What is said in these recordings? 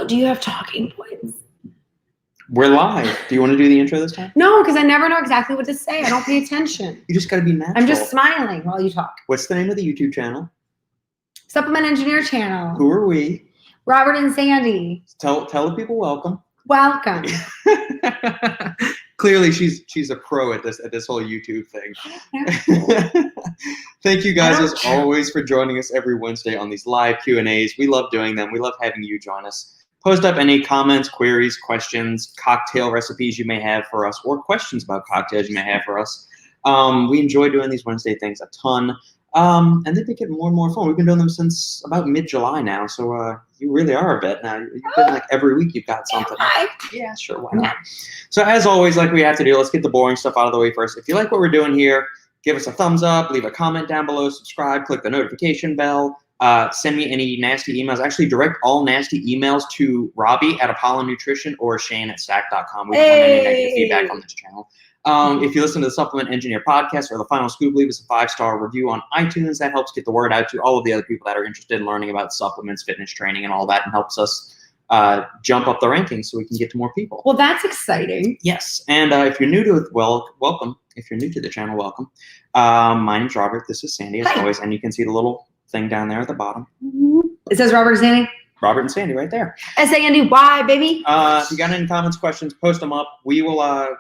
Do you have talking points? We're live. Do you want to do the intro this time? No, because I never know exactly what to say. I don't pay attention. You just got to be natural. I'm just smiling while you talk. What's the name of the YouTube channel? Supplement Engineer Channel. Who are we? Robert and Sandy. Tell the people welcome. Welcome. Clearly, she's a pro at this whole YouTube thing. Thank you guys as always for joining us every Wednesday on these live Q&As. We love doing them. We love having you join us. Post up any comments, queries, questions, cocktail recipes you may have for us, or questions about cocktails you may have for us. We enjoy doing these Wednesday things a ton. And they get more and more fun. We've been doing them since about mid-July now, so you really are a vet now. You've been like every week you've got something. Yeah, sure, why not? So as always, like we have to do, let's get the boring stuff out of the way first. If you like what we're doing here, give us a thumbs up, leave a comment down below, subscribe, click the notification bell, send me any nasty emails. Actually, direct all nasty emails to Robbie at Apollo Nutrition or Shane at stack.com. We don't want any negative feedback on this channel. If you listen to the Supplement Engineer podcast or the Final Scoop, leave us a 5-star review on iTunes. That helps get the word out to all of the other people that are interested in learning about supplements, fitness training, and all that, and helps us jump up the rankings so we can get to more people. Well, that's exciting. Yes, and if you're new to it, welcome. If you're new to the channel, welcome. My name's Robert. This is Sandy, as always, and you can see the little thing down there at the bottom. It says Robert and Sandy. Robert and Sandy right there. S-A-N-D-Y, baby. If you got any comments, questions, post them up. We will,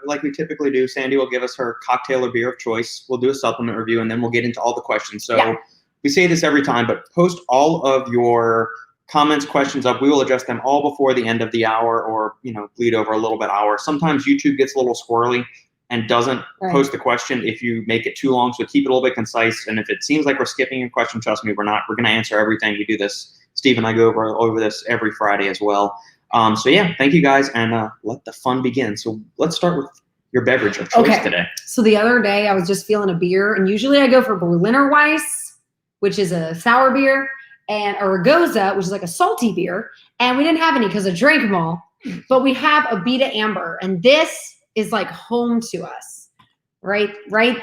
like we typically do, Sandy will give us her cocktail or beer of choice. We'll do a supplement review, and then we'll get into all the questions. So we say this every time, but post all of your comments, questions up. We will address them all before the end of the hour or, bleed over a little bit hour. Sometimes YouTube gets a little squirrely and doesn't post the question if you make it too long. So keep it a little bit concise. And if it seems like we're skipping a question, trust me, we're not. We're going to answer everything. We do this. Steve and I go over this every Friday as well. So yeah, thank you guys, and let the fun begin. So let's start with your beverage of choice today. So the other day I was just feeling a beer, and usually I go for Berliner Weiss, which is a sour beer, and a Ragosa, which is like a salty beer. And we didn't have any because I drank them all. But we have a Beta Amber, and this is like home to us, right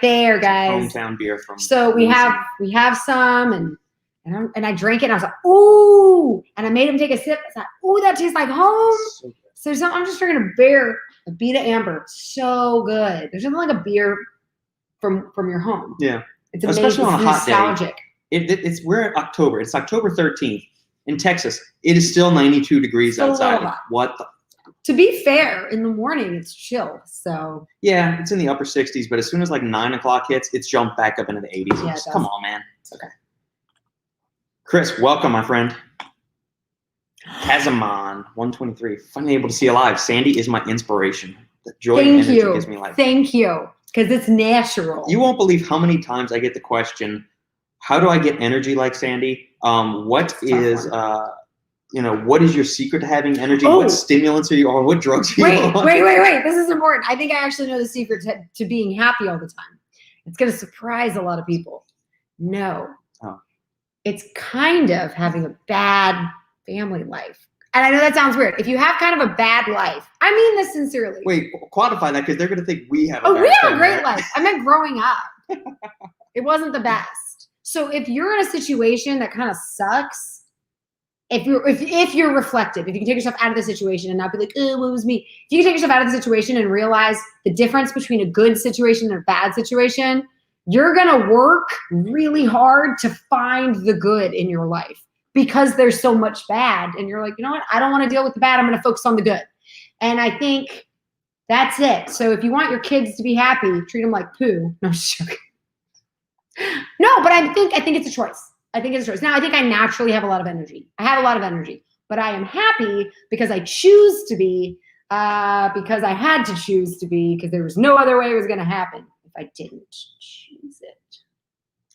there, guys. Hometown beer from. So we have some, and I drank it, and I was like, ooh, and I made him take a sip. I was like, ooh, that tastes like home. So I'm just drinking a Beta Amber. So good. There's nothing like a beer from your home. Yeah. It's amazing. Especially on a hot nostalgic. Day. We're in October. It's October 13th in Texas. It is still 92 degrees outside. What the? To be fair, in the morning, it's chill. So yeah, it's in the upper 60s, but as soon as like 9 o'clock hits, it's jumped back up into the 80s. Yeah, come on, man. Okay. Chris, welcome, my friend. Kazamon 123. Finally able to see you live. Sandy is my inspiration. The joy and energy gives me life. Thank you. Because it's natural. You won't believe how many times I get the question, how do I get energy like Sandy? What is your secret to having energy? What stimulants are you on? What drugs are you on? Wait. This is important. I think I actually know the secret to being happy all the time. It's going to surprise a lot of people. No. It's kind of having a bad family life. And I know that sounds weird. If you have kind of a bad life, I mean this sincerely. Wait, quantify that because they're going to think we have a bad we have family a great life. I meant growing up. It wasn't the best. So if you're in a situation that kind of sucks, if you're reflective, if you can take yourself out of the situation and not be like, oh, what was me? If you can take yourself out of the situation and realize the difference between a good situation and a bad situation, you're going to work really hard to find the good in your life because there's so much bad. And you're like, you know what? I don't want to deal with the bad. I'm going to focus on the good. And I think that's it. So if you want your kids to be happy, treat them like poo. No, just joking. No, but I think it's a choice. I think it's a choice. Now, I think I naturally have a lot of energy. I have a lot of energy. But I am happy because I choose to be, because I had to choose to be, because there was no other way it was going to happen if I didn't choose it.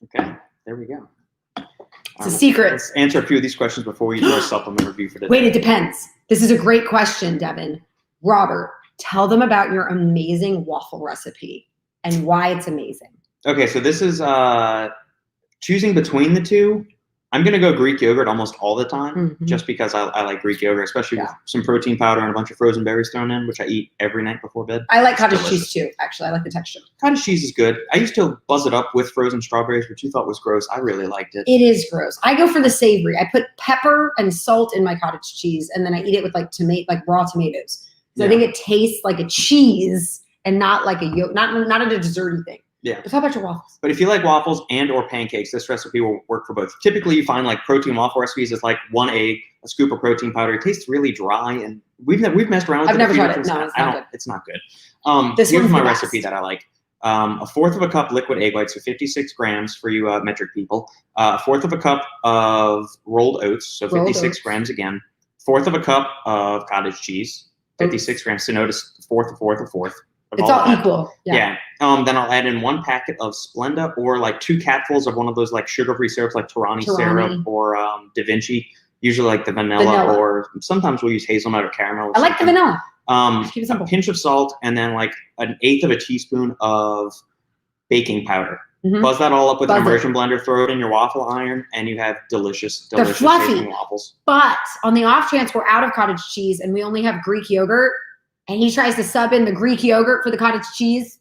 Okay, there we go. It's a secret. Let's answer a few of these questions before we do our supplement review for today. Wait, it depends. This is a great question, Devin. Robert, tell them about your amazing waffle recipe and why it's amazing. Okay, so this is choosing between the two. I'm going to go Greek yogurt almost all the time, Mhm. just because I like Greek yogurt, especially with Yeah. some protein powder and a bunch of frozen berries thrown in, which I eat every night before bed. I like cottage delicious. cheese too, actually. I like the texture. Cottage cheese is good. I used to buzz it up with frozen strawberries, which you thought was gross. I really liked it. It is gross. I go for the savory. I put pepper and salt in my cottage cheese, and then I eat it with like raw tomatoes. So I think it tastes like a cheese and not like a not a desserty thing. Yeah. But how about your waffles? But if you like waffles and or pancakes, this recipe will work for both. Typically, you find like protein waffle recipes is like 1 egg, a scoop of protein powder. It tastes really dry, and we've messed around with it. I've never tried it. No, it's not good. It's not good. This Here's one's my the best. recipe that I like. 1/4 of a cup liquid egg whites, so 56 grams for you metric people. 1/4 of a cup of rolled oats, so 56 grams again. 1/4 of a cup of cottage cheese, 56 grams. So notice 1/4. It's all equal. Yeah. Then I'll add in 1 packet of Splenda, or like 2 capfuls of one of those like sugar-free syrups, like Torani syrup or Da Vinci. Usually like the vanilla, or sometimes we'll use hazelnut or caramel. I like the vanilla. Keep it simple. A pinch of salt, and then like 1/8 of a teaspoon of baking powder. Mm-hmm. Buzz that all up with an immersion blender. Throw it in your waffle iron, and you have delicious tasting waffles. But on the off chance we're out of cottage cheese and we only have Greek yogurt, and he tries to sub in the Greek yogurt for the cottage cheese,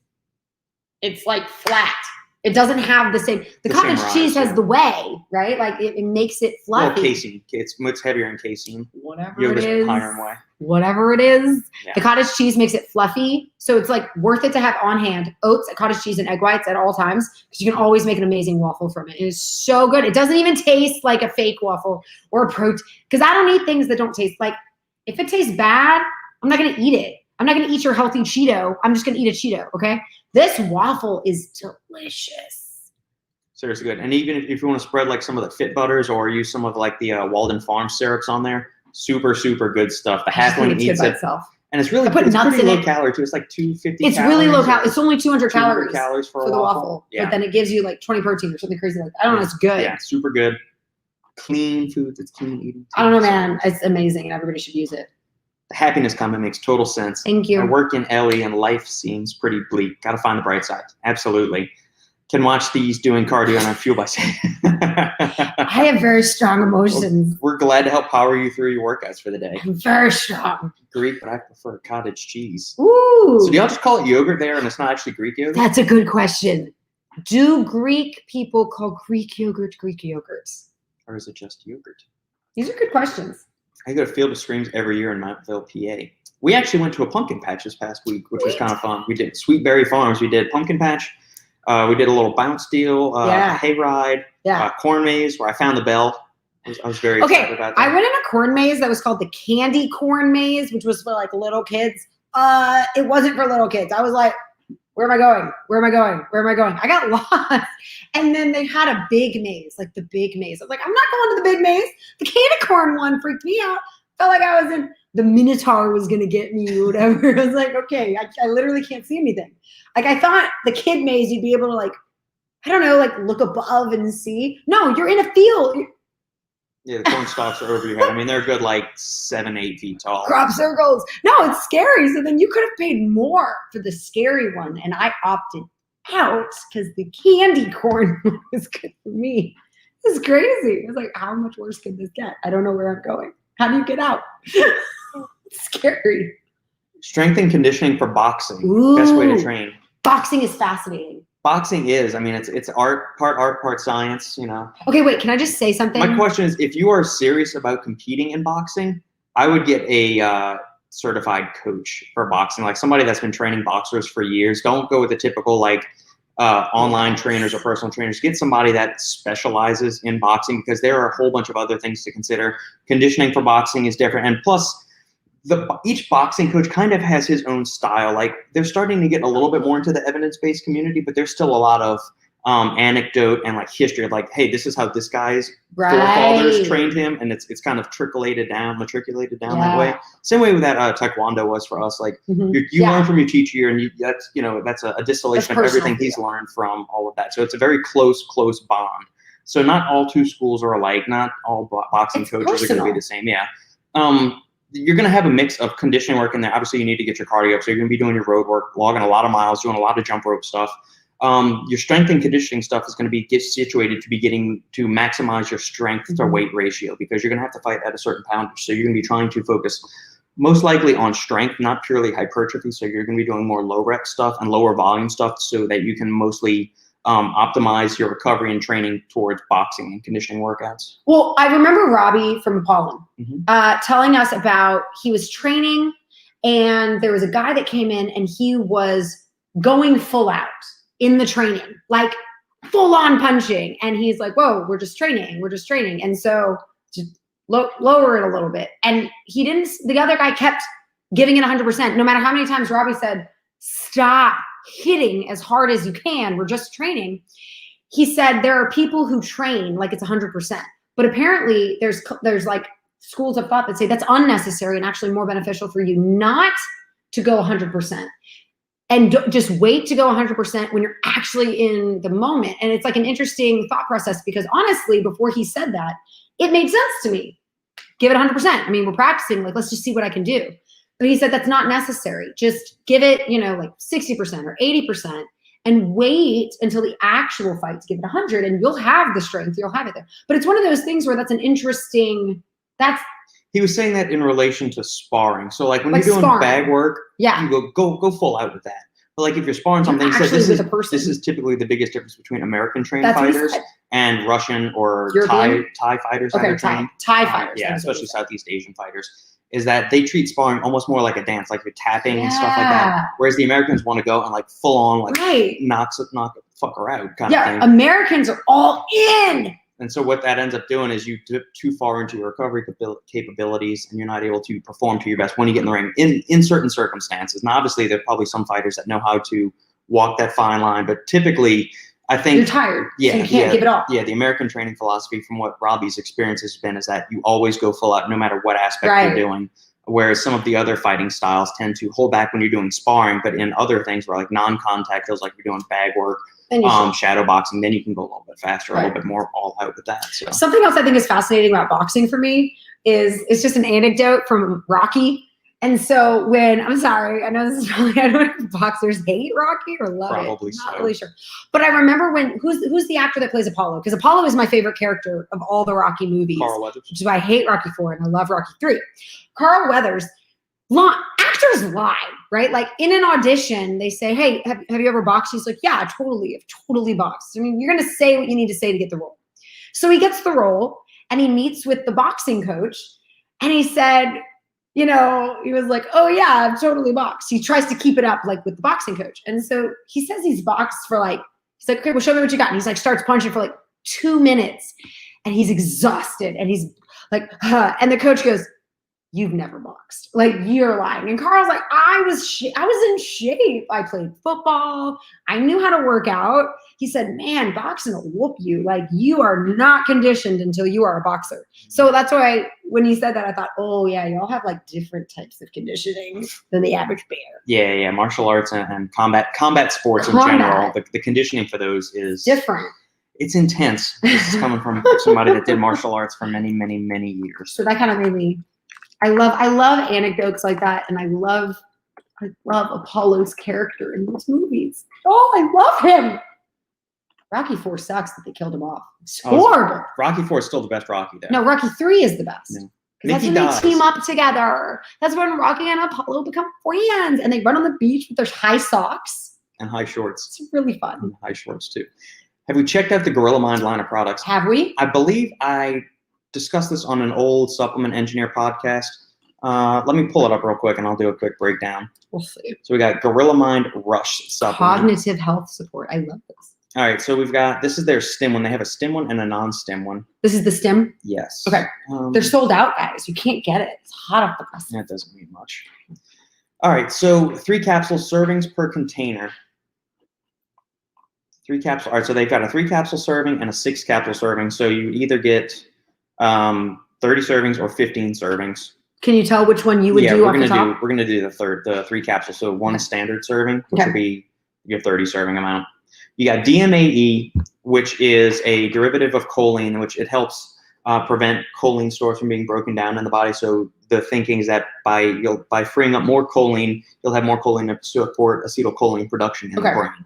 it's like flat. It doesn't have the same. The cottage cheese has the whey, right? Like it makes it fluffy. Well, casein. It's much heavier in casein. Whatever Yogurt's it is. higher in whey. Whatever it is. Yeah. The cottage cheese makes it fluffy. So it's like worth it to have on hand oats, cottage cheese, and egg whites at all times, because you can always make an amazing waffle from it. It is so good. It doesn't even taste like a fake waffle or a protein. Because I don't eat things that don't taste like, if it tastes bad, I'm not going to eat it. I'm not going to eat your healthy Cheeto. I'm just going to eat a Cheeto, okay? This waffle is delicious. Seriously good. And even if you want to spread like some of the Fit Butters or use some of like the Walden Farm syrups on there, super good stuff. The halfling eats it. And it's really pretty low calorie too. It's like 250 It's really low calorie. It's only 200 calories for the waffle. Yeah. But then it gives you like 20 protein or something crazy like that. I don't know. It's good. Yeah, super good. Clean foods. It's clean eating too. I don't know, man. It's amazing and everybody should use it. The happiness comment makes total sense. Thank you. I work in LE and life seems pretty bleak. Got to find the bright side. Absolutely. Can watch these doing cardio and I'm fueled by I have very strong emotions. We're glad to help power you through your workouts for the day. I'm very strong. Greek, but I prefer cottage cheese. Ooh. So do y'all just call it yogurt there and it's not actually Greek yogurt? That's a good question. Do Greek people call Greek yogurt Greek yogurts? Or is it just yogurt? These are good questions. I go to Field of Streams every year in Mountville, PA. We actually went to a pumpkin patch this past week, which was kind of fun. We did Sweet Berry Farms. We did pumpkin patch. We did a little bounce deal, hayride, corn maze, where I found the bell. I was very excited about that. I went in a corn maze that was called the Candy Corn Maze, which was for like little kids. It wasn't for little kids. I was like, where am I going? Where am I going? Where am I going? I got lost. And then they had a big maze, like the big maze. I was like, I'm not going to the big maze. The candy corn one freaked me out. Felt like I was in the Minotaur was going to get me or whatever. I was like, okay, I literally can't see anything. Like I thought the kid maze, you'd be able to like, I don't know, like look above and see. No, you're in a field. Yeah, the corn stalks are over your head. I mean, they're good like 7-8 feet tall. Crop circles. No, it's scary. So then you could have paid more for the scary one. And I opted out because the candy corn was good for me. This is crazy. I was like, how much worse could this get? I don't know where I'm going. How do you get out? It's scary. Strength and conditioning for boxing. Ooh. Best way to train. Boxing is fascinating. Boxing is. I mean, it's art, part science, you know. Okay, wait, can I just say something? My question is, if you are serious about competing in boxing, I would get a certified coach for boxing, like somebody that's been training boxers for years. Don't go with the typical like online trainers or personal trainers. Get somebody that specializes in boxing, because there are a whole bunch of other things to consider. Conditioning for boxing is different. And plus, each boxing coach kind of has his own style. Like they're starting to get a little bit more into the evidence-based community, but there's still a lot of anecdote and like history of like, hey, this is how this guy's forefathers trained him, and it's kind of matriculated down that way. Same way with that Taekwondo was for us. Like you learn from your teacher, and that's a distillation of everything he's learned from all of that. So it's a very close bond. So not all two schools are alike. Not all boxing coaches are going to be the same. Yeah. You're going to have a mix of conditioning work in there. Obviously, you need to get your cardio up. So you're going to be doing your road work, logging a lot of miles, doing a lot of jump rope stuff. your strength and conditioning stuff is going to be situated to be getting to maximize your strength to weight ratio, because you're going to have to fight at a certain poundage. So you're going to be trying to focus most likely on strength, not purely hypertrophy. So you're going to be doing more low rep stuff and lower volume stuff so that you can mostly optimize your recovery and training towards boxing and conditioning workouts. Well, I remember Robbie from Apollo telling us about, he was training and there was a guy that came in and he was going full out in the training, like full on punching. And he's like, whoa, we're just training. And so just lower it a little bit. And the other guy kept giving it 100%. No matter how many times Robbie said, stop hitting as hard as you can, we're just training. He said there are people who train like it's 100%. But apparently there's like schools of thought that say that's unnecessary and actually more beneficial for you not to go 100%. And just wait to go 100% when you're actually in the moment. And it's like an interesting thought process, because honestly, before he said that, it made sense to me. Give it 100%. I mean, we're practicing, like, let's just see what I can do. But he said that's not necessary. Just give it, like 60% or 80% and wait until the actual fight to give it 100, and you'll have the strength, you'll have it there. But it's one of those things where that's an interesting, he was saying that in relation to sparring. So like when you're doing sparring. bag work, yeah, you go full out with that. But like if you're sparring something, he said this is typically the biggest difference between American trained fighters and Russian or Thai fighters. Okay, Thai fighters. Yeah, especially Southeast Asian fighters, is that they treat sparring almost more like a dance, like you're tapping and stuff like that. Whereas the Americans want to go and like full on like knock the fucker out kind of thing. Yeah, Americans are all in. And so what that ends up doing is you dip too far into your recovery capabilities, and you're not able to perform to your best when you get in the ring in certain circumstances. Now, obviously, there are probably some fighters that know how to walk that fine line, but typically, I think you're tired, so you can't give it all. Yeah, the American training philosophy, from what Robbie's experience has been, is that you always go full out no matter what aspect you're doing. Whereas some of the other fighting styles tend to hold back when you're doing sparring, but in other things where like non-contact feels like you're doing bag work, shadow boxing, then you can go a little bit faster, a little bit more all out with that. So something else I think is fascinating about boxing for me is it's just an anecdote from Rocky. And so I'm sorry, I know this is probably, I don't know if boxers hate Rocky or love probably it. so. Not really sure. But I remember who's the actor that plays Apollo? Because Apollo is my favorite character of all the Rocky movies. Carl Weathers. Which is why I hate Rocky 4 and I love Rocky 3. Carl Weathers, actors lie, right? Like in an audition, they say, hey, have you ever boxed? He's like, yeah, totally. I've totally boxed. I mean, you're going to say what you need to say to get the role. So he gets the role and he meets with the boxing coach and he said, he was like, oh yeah, I've totally boxed. He tries to keep it up like with the boxing coach. And so he says he's boxed for he's like, okay, well, show me what you got. And he's like, starts punching for like 2 minutes and he's exhausted and he's like, and the coach goes, you've never boxed. Like, you're lying. And Carl's like, I was in shape. I played football. I knew how to work out. He said, man, boxing will whoop you. Like, you are not conditioned until you are a boxer. So that's why when he said that, I thought, oh yeah, y'all have like different types of conditioning than the average bear. Yeah. Martial arts and combat sports in general, the conditioning for those is different. It's intense. This is coming from somebody that did martial arts for many, many, many years. So that kind of made me, I love anecdotes like that, and I love Apollo's character in those movies. Oh, I love him. Rocky 4 sucks that they killed him off. It's horrible. Rocky 4 is still the best Rocky, though. No, Rocky 3 is the best. No. That's when they team up together. That's when Rocky and Apollo become friends, and they run on the beach with their high socks and high shorts. It's really fun. And high shorts too. Have we checked out the Gorilla Mind line of products? Have we? I believe I discussed this on an old Supplement Engineer podcast. Let me pull it up real quick and I'll do a quick breakdown. We'll see. So we got Gorilla Mind Rush supplement. Cognitive health support. I love this. All right, so we've got, this is their stim one. They have a stim one and a non-stim one. This is the stim? Yes. Okay. They're sold out, guys. You can't get it. It's hot off the press. That doesn't mean much. All right, so 3 capsule servings per container. 3 capsule. All right, so they've got a 3 capsule serving and a 6 capsule serving. So you either get 30 servings or 15 servings. Can you tell which one you would do off the top? We're gonna do the 3 capsules. So one standard serving, which would be your 30 serving amount. You got DMAE, which is a derivative of choline, which it helps prevent choline stores from being broken down in the body. So the thinking is that by freeing up more choline, you'll have more choline to support acetylcholine production in the brain.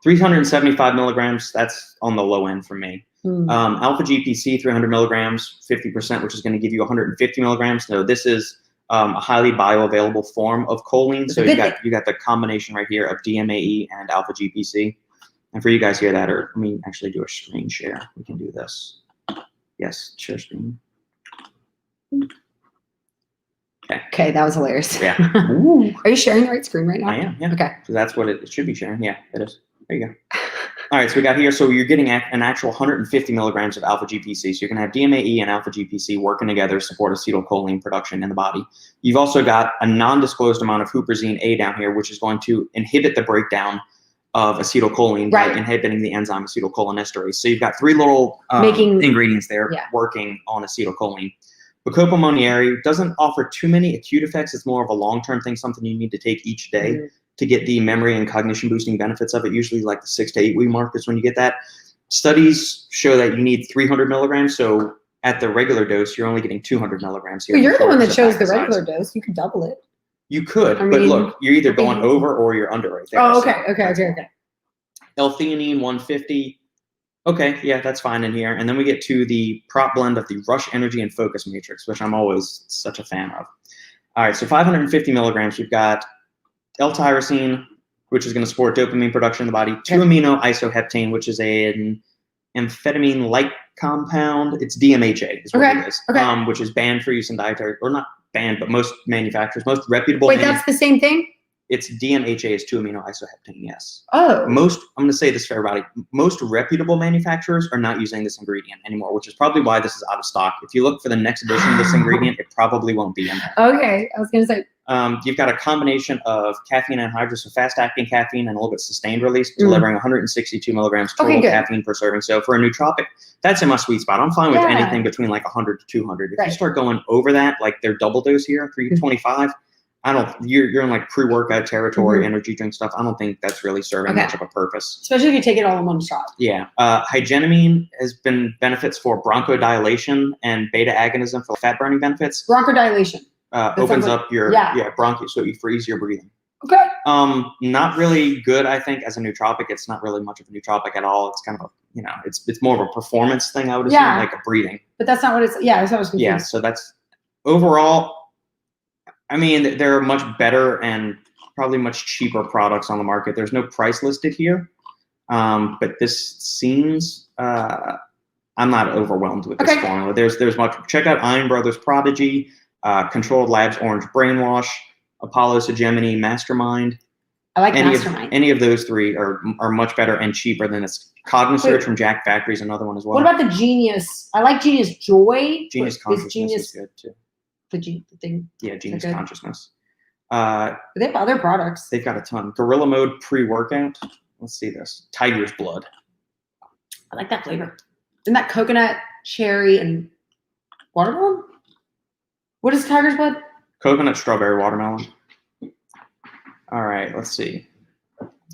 375 milligrams, that's on the low end for me. Alpha GPC, 300 milligrams, 50%, which is going to give you 150 milligrams. No, this is a highly bioavailable form of choline. So you got the combination right here of DMAE and alpha GPC. And for you guys here that are, let me actually do a screen share. We can do this. Yes, share screen. Okay, that was hilarious. Yeah. Are you sharing the right screen right now? I am, yeah. Okay. So that's what it should be sharing. Yeah, it is. There you go. All right, so we got here. So you're getting an actual 150 milligrams of alpha GPC. So you're going to have DMAE and alpha GPC working together to support acetylcholine production in the body. You've also got a non-disclosed amount of huperzine A down here, which is going to inhibit the breakdown of acetylcholine by inhibiting the enzyme acetylcholinesterase. So you've got three little ingredients there working on acetylcholine. Bacopa monnieri doesn't offer too many acute effects. It's more of a long-term thing, something you need to take each day to get the memory and cognition boosting benefits of it. Usually like the 6 to 8 week mark is when you get that. Studies show that you need 300 milligrams. So at the regular dose, you're only getting 200 milligrams here. Well, you're the one that chose the regular dose. You could double it. You could, but look, you're either going over or you're under right there. Oh, okay. L-theanine 150. Okay, yeah, that's fine in here. And then we get to the prop blend of the Rush Energy and Focus Matrix, which I'm always such a fan of. All right, so 550 milligrams. We've got L-tyrosine, which is going to support dopamine production in the body. 2-amino isoheptane, which is an amphetamine-like compound. It's DMHA, is what it is, which is banned for use in dietary, or not banned, but most manufacturers, most reputable. Wait, that's the same thing? It's DMHA is 2-amino isoheptane, yes. Oh. I'm going to say this for everybody. Most reputable manufacturers are not using this ingredient anymore, which is probably why this is out of stock. If you look for the next edition of this ingredient, it probably won't be in there. Okay, I was going to say. You've got a combination of caffeine anhydrous, so fast-acting caffeine and a little bit sustained release, delivering 162 milligrams total caffeine per serving. So for a nootropic, that's in my sweet spot. I'm fine with anything between like 100 to 200. If you start going over that, like their double dose here, 325, you're in like pre-workout territory, energy drink stuff. I don't think that's really serving much of a purpose. Especially if you take it all in one shot. Yeah. Hygenamine has been benefits for bronchodilation and beta agonism for fat burning benefits. Bronchodilation. Opens up your bronchioles, so for easier breathing. Okay. Not really good, I think, as a nootropic. It's not really much of a nootropic at all. It's kind of a, it's more of a performance thing, I would assume, like a breathing. But that's not what it's, that's what I was confused. Yeah, so that's overall, I mean, there are much better and probably much cheaper products on the market. There's no price listed here, but this seems, I'm not overwhelmed with this formula. There's much. Check out Iron Brothers Prodigy, Controlled Labs Orange Brainwash, Apollo Gemini Mastermind. I like Mastermind. Any of those three are much better and cheaper than this. Cognisearch from Jack Factory is another one as well. What about the Genius? I like Genius Joy. Genius Consciousness is good too. The thing. Yeah, Genius Consciousness. They have other products. They've got a ton. Gorilla Mode pre-workout. Let's see this. Tiger's Blood. I like that flavor. Isn't that coconut, cherry, and watermelon? What is Tiger's Blood? Coconut, strawberry, watermelon. All right, let's see.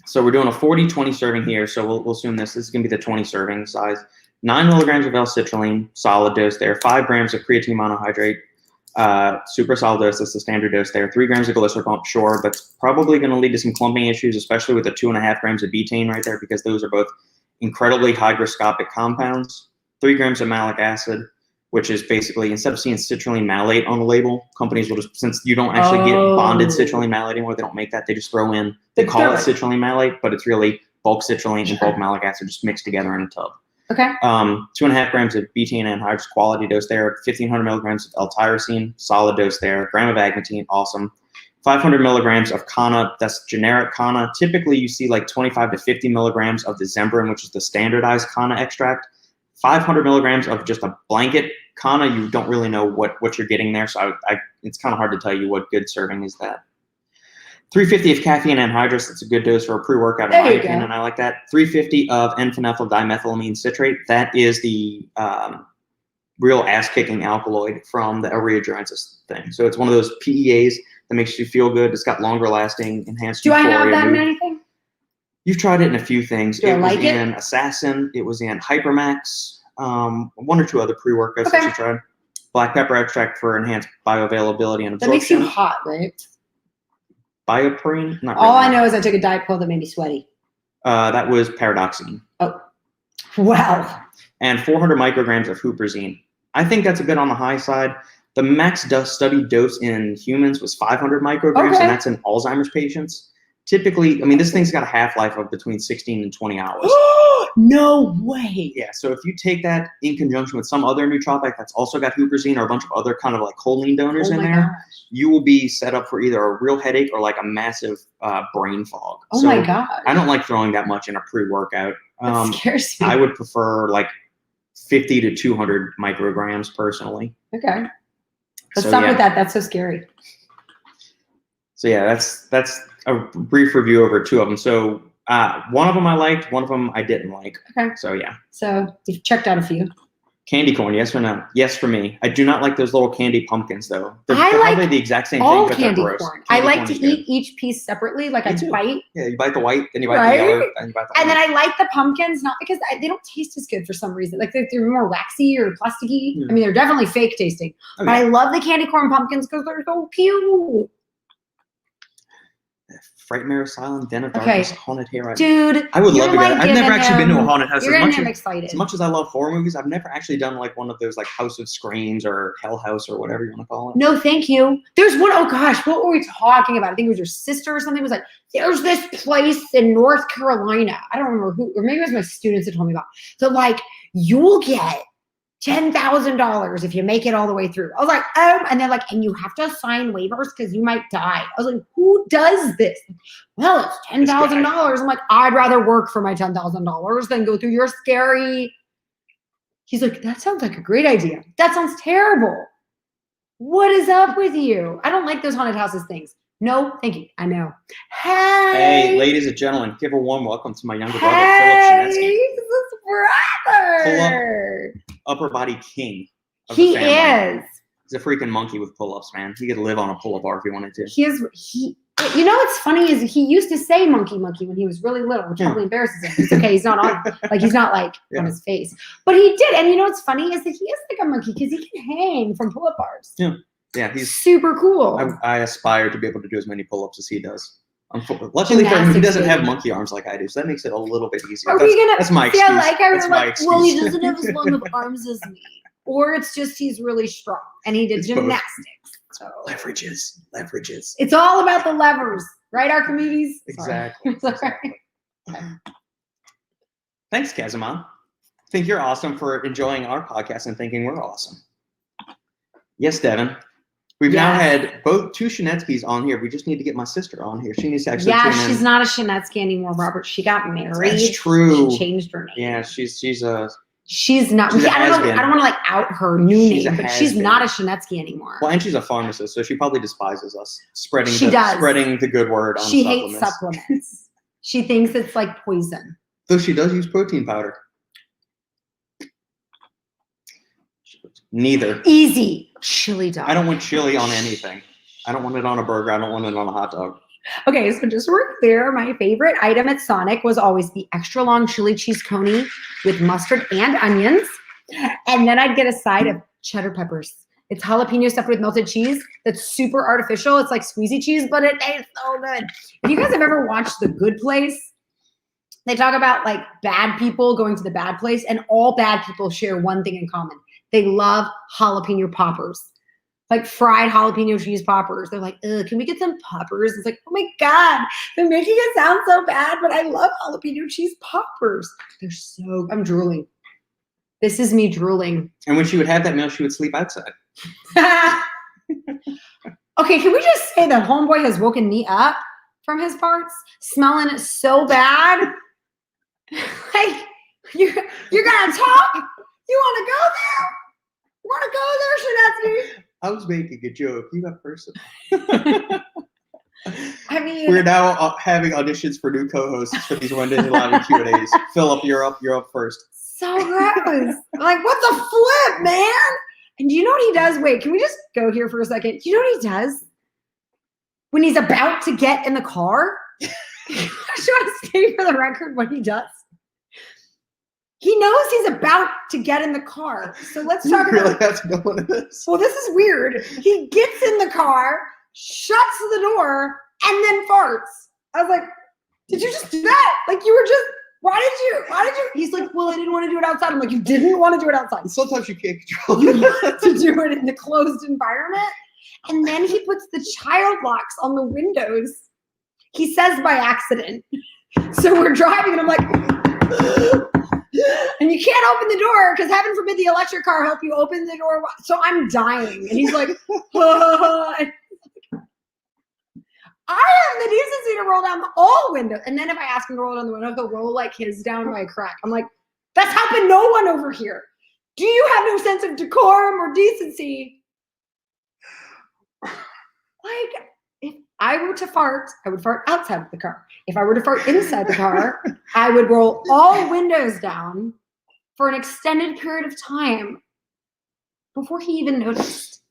So we're doing a 40-20 serving here. So we'll assume this is going to be the 20 serving size. 9 milligrams of L-citrulline, solid dose there. 5 grams of creatine monohydrate. Super solid dose, that's the standard dose there. 3 grams of glycerol, sure, but it's probably going to lead to some clumping issues, especially with the 2.5 grams of betaine right there, because those are both incredibly hygroscopic compounds. 3 grams of malic acid, which is basically, instead of seeing citrulline malate on the label, companies will just, since you don't actually get bonded citrulline malate anymore, they don't make that, they just throw in, they call it citrulline malate, but it's really bulk citrulline and bulk malic acid just mixed together in a tub. Okay. 2.5 grams of betaine anhydrous, quality dose there. 1,500 milligrams of L-tyrosine, solid dose there. Gram of agmatine, awesome. 500 milligrams of Kana, that's generic Kana. Typically, you see like 25 to 50 milligrams of the Zembrin, which is the standardized Kana extract. 500 milligrams of just a blanket Kana, you don't really know what you're getting there, so it's kind of hard to tell you what good serving is that. 350 of caffeine anhydrous, that's a good dose for a pre-workout in my opinion, and I like that. 350 of N-phenyl dimethylamine citrate, that is the real ass-kicking alkaloid from the ureagenesis thing. So it's one of those PEAs that makes you feel good. It's got longer lasting, enhanced euphoria. Do I have that in anything? You've tried it in a few things. Do I like it? It was in Assassin, it was in Hypermax, 1 or 2 other pre-workouts that you tried. Black pepper extract for enhanced bioavailability and absorption. That makes you hot, right? Bioperine? Not All really. I know is I took a diet pill that made me sweaty. That was paradoxine. Oh, wow. And 400 micrograms of huperzine. I think that's a bit on the high side. The max study dose in humans was 500 micrograms, Okay. and that's in Alzheimer's patients. Typically, I mean, this thing's got a half-life of between 16 and 20 hours. No way. Yeah, so if you take that in conjunction with some other nootropic that's also got huperzine or a bunch of other kind of like choline donors in there, gosh. you will be set up for either a real headache or like a massive brain fog. Oh So my god. I don't like throwing that much in a pre-workout. That scares me. I would prefer like 50 to 200 micrograms personally. Okay. Let's stop with that. That's so scary. So yeah, that's a brief review over two of them. So one of them I liked, one of them I didn't like. Okay. So yeah. So you've checked out a few. Candy corn, yes or no? Yes for me. I do not like those little candy pumpkins though. They're I probably like the exact same all thing, but candy they're gross. corn. Candy I like corn to is good. eat each piece separately. Like Me I too. bite. Yeah, you bite the white, then you bite Right? the yellow, then you bite the And then orange. I like the pumpkins, not because they don't taste as good for some reason. Like they're more waxy or plasticky. Hmm. I mean, they're definitely fake tasting. Oh, But I yeah. love the candy corn pumpkins because they're so cute. Frightmare Asylum, Den of Okay. Darkness, Haunted Hair. Dude, I would you're love to go. like I've never giving actually been to a him- haunted house. You're As getting much him as, excited. as much as I love horror movies, I've never actually done like one of those like House of Screams or Hell House or whatever you want to call it. No, thank you. There's one, oh gosh, what were we talking about? I think it was your sister or something. It was like, there's this place in North Carolina. I don't remember who, or maybe it was my students that told me about. So like, you'll get $10,000 if you make it all the way through. I was like, and they're like, and you have to sign waivers because you might die. I was like, who does this? Well, it's $10,000. I'm like, I'd rather work for my $10,000 than go through your scary. He's like, that sounds like a great idea. That sounds terrible. What is up with you? I don't like those haunted houses things. No, thank you. I know. Hey, ladies and gentlemen, give a warm welcome to my younger brother, Hey, Philip Shinetsky, this is brother. upper body king of He the family. is. He's a freaking monkey with pull-ups, man. He could live on a pull-up bar if he wanted to. You know what's funny is he used to say monkey monkey when he was really little, which probably embarrasses him. It's okay, he's not on his face. But he did, and you know what's funny is that he is like a monkey because he can hang from pull-up bars. Yeah, he's super cool. I aspire to be able to do as many pull-ups as he does. Luckily for him, he doesn't have monkey arms like I do, so that makes it a little bit easier. That's my excuse. That's my excuse. Well, he doesn't have as long of arms as me. Or it's just he's really strong and he did gymnastics. So. Leverages. It's all about the levers, right, Archimedes? Exactly. Sorry. Thanks, Kazuma. I think you're awesome for enjoying our podcast and thinking we're awesome. Yes, Devin. We've now had two Shinetskis on here. We just need to get my sister on here. She needs to actually tune in. She's not a Shinetsky anymore, Robert. She got married. That's true. She changed her name. Yeah, she's not. She's I don't want to like out her new name, but she's not a Shinetsky anymore. Well, and she's a pharmacist, so she probably despises us spreading the good word on She supplements. hates supplements. She thinks it's like poison. Though she does use protein powder. Neither. Easy. Chili dog. I don't want chili on anything. I don't want it on a burger. I don't want it on a hot dog. Okay, so just so we're clear, my favorite item at Sonic was always the extra long chili cheese coney with mustard and onions. And then I'd get a side of cheddar peppers. It's jalapeno stuffed with melted cheese. That's super artificial. It's like squeezy cheese, but it tastes so good. If you guys have ever watched The Good Place, they talk about like bad people going to the bad place, and all bad people share one thing in common. They love jalapeno poppers. Like fried jalapeno cheese poppers. They're like, ugh, can we get some poppers? It's like, oh my God, they're making it sound so bad, but I love jalapeno cheese poppers. I'm drooling. This is me drooling. And when she would have that meal, she would sleep outside. Okay, can we just say that homeboy has woken me up from his farts, smelling so bad? Like, you're gonna talk? You wanna go there? You wanna go there, Shinetsky? I was making a joke. You got personal. I mean, we're now having auditions for new co-hosts for these Wednesday live Q&As. Philip, you're up first. So gross. Like, what the flip, man? And do you know what he does? Wait, can we just go here for a second? Do you know what he does? When he's about to get in the car, I just want to state for the record what he does. He knows he's about to get in the car. So let's talk really about have to go into this. Well, this is weird. He gets in the car, shuts the door, and then farts. I was like, Did you just do that? Like you were just, why did you? He's like, well, I didn't want to do it outside. I'm like, you didn't want to do it outside. Sometimes you can't control You it. want to do it in the closed environment. And then he puts the child locks on the windows. He says by accident. So we're driving and I'm like, and you can't open the door because heaven forbid the electric car help you open the door. So I'm dying. And he's like, I have the decency to roll down all windows. And then if I ask him to roll down the window, he'll roll like his down by a crack. I'm like, that's happened no one over here. Do you have no sense of decorum or decency? Like, if I were to fart, I would fart outside of the car. If I were to fart inside the car, I would roll all windows down for an extended period of time before he even noticed.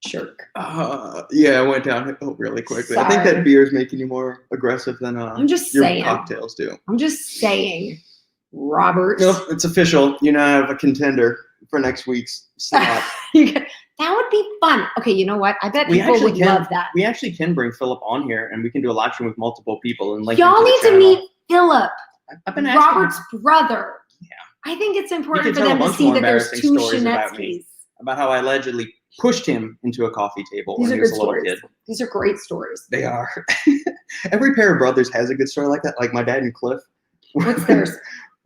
Jerk. Yeah, I went down really quickly. Sorry. I think that beer is making you more aggressive than I'm just your saying. cocktails do. I'm just saying, Robert. Nope, it's official. You now have a contender for next week's slot. That would be fun. Okay, you know what? I bet people would love that. We actually can bring Philip on here, and we can do a live stream with multiple people. And y'all need to meet Philip, I've been Robert's brother. Yeah. I think it's important You for can tell them a to bunch see more that there's embarrassing two stories about me. Shinetskis. About how I allegedly pushed him into a coffee table These when are he was good a little stories. kid. These are great stories. They are. Every pair of brothers has a good story like that. Like my dad and Cliff. What's theirs?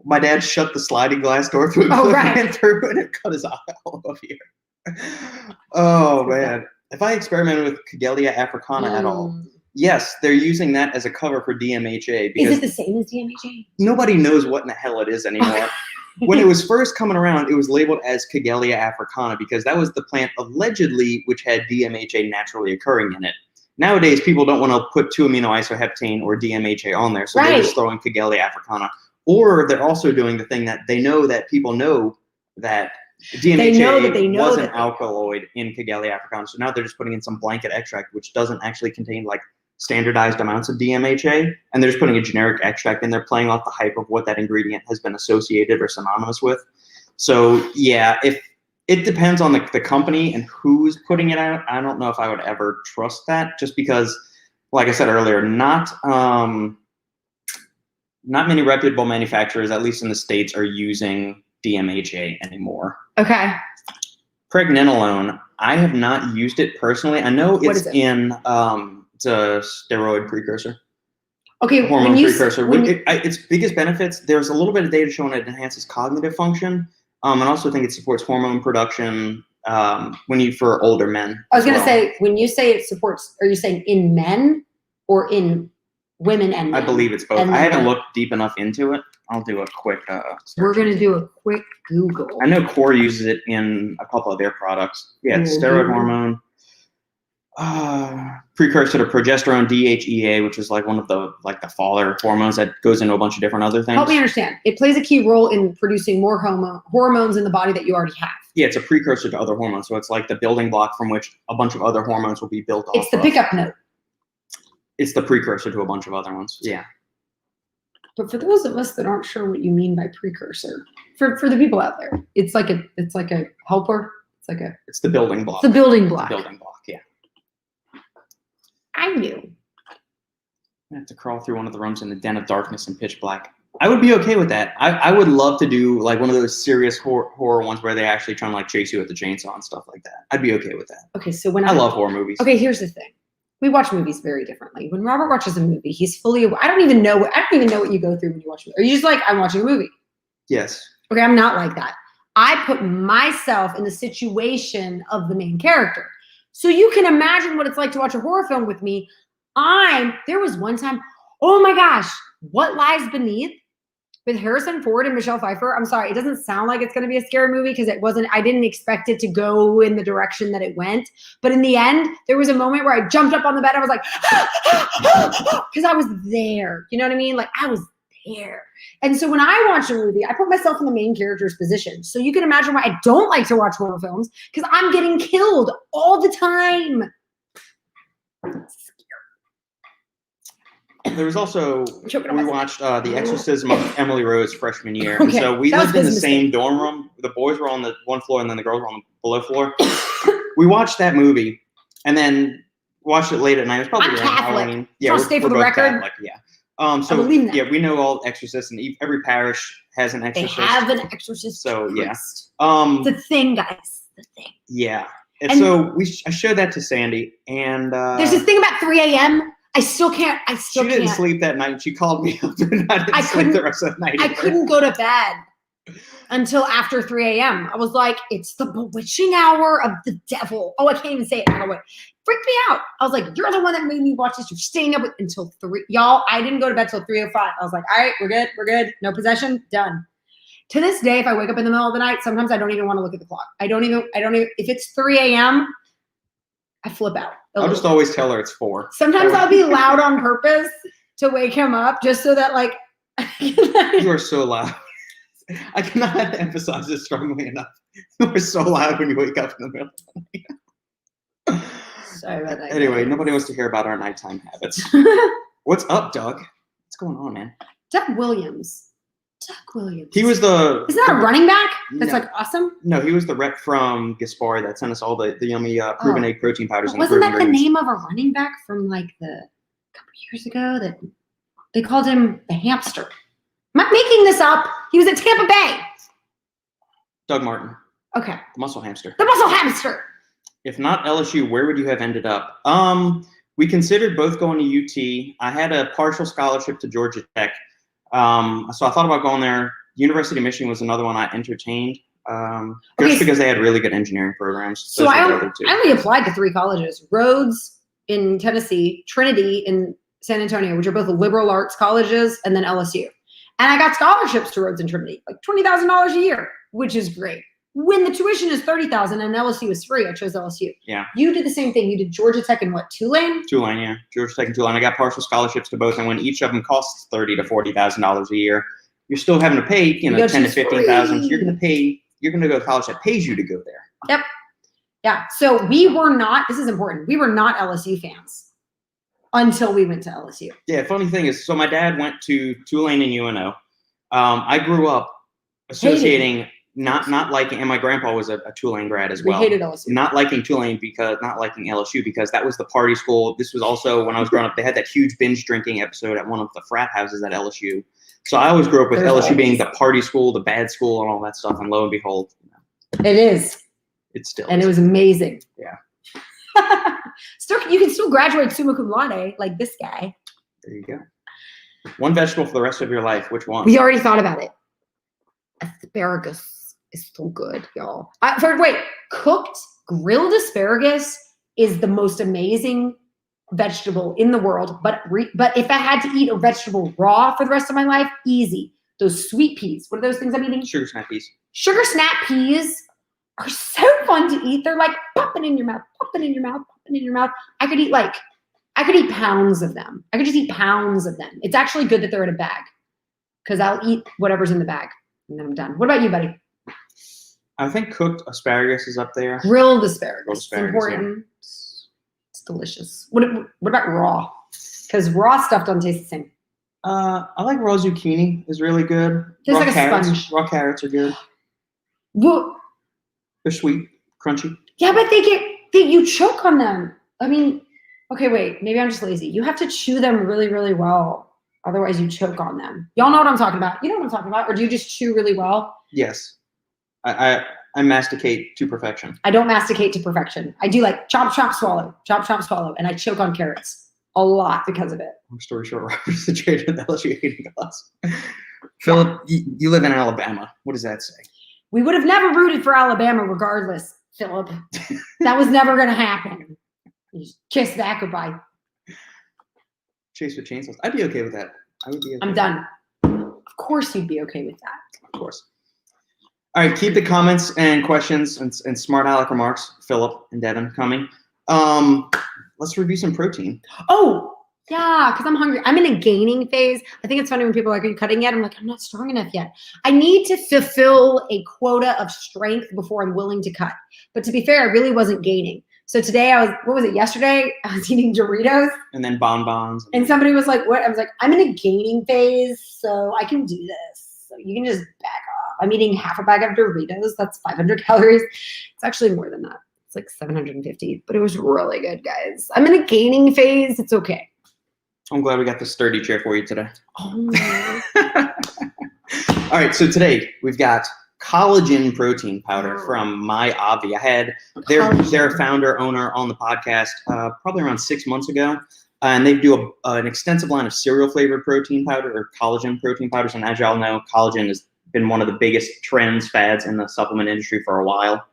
My dad shut the sliding glass door through and Oh, Cliff right. ran through and it cut his eye all up here. Oh, man. If I experimented with Collagen africana at all, yes, they're using that as a cover for DMHA. Is it the same as DMHA? Nobody knows what in the hell it is anymore. When it was first coming around, it was labeled as Collagen africana because that was the plant allegedly which had DMHA naturally occurring in it. Nowadays, people don't want to put 2-amino-isoheptane or DMHA on there, so they're just throwing Collagen africana. Or they're also doing the thing that they know that people know that DMHA was an alkaloid in Collagen africana, so now they're just putting in some blanket extract which doesn't actually contain like standardized amounts of DMHA, and they're just putting a generic extract in there, playing off the hype of what that ingredient has been associated or synonymous with. So yeah, if it depends on the company and who's putting it out. I don't know if I would ever trust that, just because, like I said earlier, not many reputable manufacturers, at least in the States, are using DMHA anymore. Okay. Pregnenolone, I have not used it personally. I know it's in it's a steroid precursor. Okay, hormone precursor. Its biggest benefits, there's a little bit of data showing it enhances cognitive function. And also think it supports hormone production for older men. I was going to say, when you say it supports, are you saying in men or in women and men? I believe it's both. I haven't looked deep enough into it. I'll do a quick We're going to do a quick Google. I know Core uses it in a couple of their products. Yeah, it's steroid hormone. Precursor to progesterone, DHEA, which is like one of the father hormones that goes into a bunch of different other things. Help me understand. It plays a key role in producing more hormones in the body that you already have. Yeah, it's a precursor to other hormones. So it's like the building block from which a bunch of other hormones will be built off. It's the pickup note. It's the precursor to a bunch of other ones. Yeah. But for those of us that aren't sure what you mean by precursor, for the people out there, it's like a helper. It's the building block. It's the building block. The building block, yeah. I knew. I have to crawl through one of the rooms in the den of darkness and pitch black. I would be okay with that. I would love to do like one of those serious horror ones where they actually try and like chase you with the chainsaw and stuff like that. I'd be okay with that. Okay, so when I love horror movies. Okay, here's the thing. We watch movies very differently. When Robert watches a movie, he's fully aware. I don't even know what you go through when you watch a movie. Are you just like, I'm watching a movie? Yes. Okay, I'm not like that. I put myself in the situation of the main character. So you can imagine what it's like to watch a horror film with me. There was one time, oh my gosh, What Lies Beneath with Harrison Ford and Michelle Pfeiffer. I'm sorry, it doesn't sound like it's going to be a scary movie because I didn't expect it to go in the direction that it went. But in the end, there was a moment where I jumped up on the bed. I was like, because I was there. You know what I mean? Like I was there. And so when I watch a movie, I put myself in the main character's position. So you can imagine why I don't like to watch horror films, because I'm getting killed all the time. There was also, we watched The Exorcism of Emily Rose freshman year. Okay, and so we lived in the same dorm room. The boys were on the one floor and then the girls were on the below floor. We watched that movie and then watched it late at night. It was probably around Halloween. Yeah, we're stay for the record. Catholic, yeah. I believe that. Yeah, we know all exorcists, and every parish has an exorcist. They have an exorcist. So yeah, priest. The thing, guys. The thing. Yeah, and so I showed that to Sandy, and there's this thing about 3 a.m. I still can't. She didn't sleep that night. She called me up, and I didn't sleep the rest of the night. I couldn't go to bed until after 3 a.m. I was like, it's the bewitching hour of the devil. Oh, I can't even say it. By the way, freaked me out. I was like, you're the one that made me watch this. You're staying up until 3. Y'all, I didn't go to bed till 3:05. I was like, all right, we're good. We're good. No possession. Done. To this day, if I wake up in the middle of the night, sometimes I don't even want to look at the clock. I don't even, if it's 3 a.m., I flip out. I'll just always tell her it's 4. Sometimes I'll be loud on purpose to wake him up just so that like. You are so loud. I cannot emphasize this strongly enough. You are so loud when you wake up in the middle of the night. Sorry about that. Anyway, nobody wants to hear about our nighttime habits. What's up, Doug? What's going on, man? Doug Williams. He was the. Isn't that a running back? That's like awesome. No, he was the rep from Gaspari that sent us all the yummy proven egg protein powders. And wasn't that the name of a running back from like a couple years ago that they called him the hamster? Am I making this up? He was at Tampa Bay. Doug Martin. Okay. The muscle hamster. The muscle hamster. If not LSU, where would you have ended up? We considered both going to UT. I had a partial scholarship to Georgia Tech. So I thought about going there. University of Michigan was another one I entertained, just because they had really good engineering programs. So I only applied to 3 colleges: Rhodes in Tennessee, Trinity in San Antonio, which are both liberal arts colleges, and then LSU. And I got scholarships to Rhodes and Trinity, like $20,000 a year, which is great. When the tuition is $30,000 and LSU is free, I chose LSU. Yeah. You did the same thing. You did Georgia Tech and what, Tulane? Tulane, yeah. Georgia Tech and Tulane. I got partial scholarships to both, and when each of them costs $30,000 to $40,000 a year, you're still having to pay, $10,000 to $15,000. You're going to go to college that pays you to go there. Yep. Yeah. So we were not. This is important. We were not LSU fans until we went to LSU. Yeah. Funny thing is, so my dad went to Tulane and UNO. I grew up associating. Not liking, and my grandpa was a Tulane grad as well. We hated LSU. Not liking LSU because that was the party school. This was also when I was growing up. They had that huge binge drinking episode at one of the frat houses at LSU. So I always grew up with LSU being the party school, the bad school, and all that stuff. And lo and behold, it is. It's still. And it was amazing. Yeah. You can still graduate summa cum laude like this guy. There you go. One vegetable for the rest of your life. Which one? We already thought about it. Asparagus. Is so good, y'all. Cooked grilled asparagus is the most amazing vegetable in the world. But if I had to eat a vegetable raw for the rest of my life, easy. Those sweet peas. What are those things I'm eating? Sugar snap peas. Sugar snap peas are so fun to eat. They're like popping in your mouth, popping in your mouth, popping in your mouth. I could eat pounds of them. I could just eat pounds of them. It's actually good that they're in a bag because I'll eat whatever's in the bag and then I'm done. What about you, buddy? I think cooked asparagus is up there. Grilled asparagus. Grilled asparagus, important. Yeah. It's delicious. What about raw? Because raw stuff doesn't taste the same. I like raw zucchini. Is really good. Tastes like carrots. A sponge. Raw carrots are good. Well, they're sweet, crunchy. Yeah, but you choke on them. I mean, okay, wait. Maybe I'm just lazy. You have to chew them really, really well. Otherwise, you choke on them. Y'all know what I'm talking about. You know what I'm talking about. Or do you just chew really well? Yes. I masticate to perfection. I don't masticate to perfection. I do like chop, chop, swallow, and I choke on carrots a lot because of it. Long story short, Robert situated in LSU eating class. Philip, you live in Alabama. What does that say? We would have never rooted for Alabama regardless, Philip. That was never going to happen. You just kiss that goodbye. Chase with chainsaws. I'd be okay with that. I would be okay. I'm done. Of course you'd be okay with that. Of course. All right, keep the comments and questions and smart aleck remarks, Philip and Devin, coming. Let's review some protein. Oh, yeah, because I'm hungry. I'm in a gaining phase. I think it's funny when people are like, are you cutting yet? I'm like, I'm not strong enough yet. I need to fulfill a quota of strength before I'm willing to cut. But to be fair, I really wasn't gaining. So today yesterday? I was eating Doritos. And then bonbons. And somebody was like, what? I was like, I'm in a gaining phase, so I can do this. So you can just back off. I'm eating half a bag of Doritos. That's 500 calories. It's actually more than that. It's like 750, but it was really good, guys. I'm in a gaining phase. It's okay. I'm glad we got the sturdy chair for you today. Oh. All right, so today we've got collagen protein powder from MyAvi. I had their founder, owner on the podcast probably around 6 months ago. And they do an extensive line of cereal flavored protein powder or collagen protein powders. And as y'all know, collagen has been one of the biggest trends, fads in the supplement industry for a while.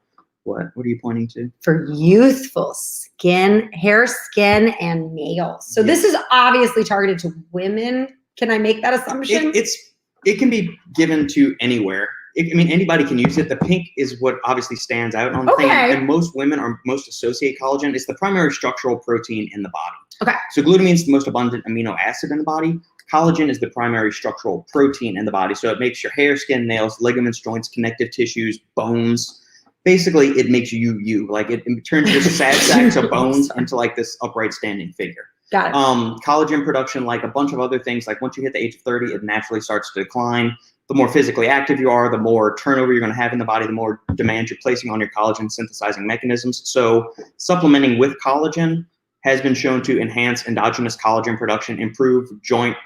What are you pointing to? For youthful skin, hair, skin, and nails. So this is obviously targeted to women. Can I make that assumption? It can be given to anywhere. Anybody can use it. The pink is what obviously stands out on the thing. And most women most associate collagen. It's the primary structural protein in the body. Okay. So glutamine is the most abundant amino acid in the body. Collagen is the primary structural protein in the body. So it makes your hair, skin, nails, ligaments, joints, connective tissues, bones. Basically, it makes you. Like it turns your sad sacks of bones into like this upright standing figure. Got it. Collagen production, like a bunch of other things, like once you hit the age of 30, it naturally starts to decline. The more physically active you are, the more turnover you're going to have in the body, the more demand you're placing on your collagen synthesizing mechanisms. So supplementing with collagen has been shown to enhance endogenous collagen production, improve joint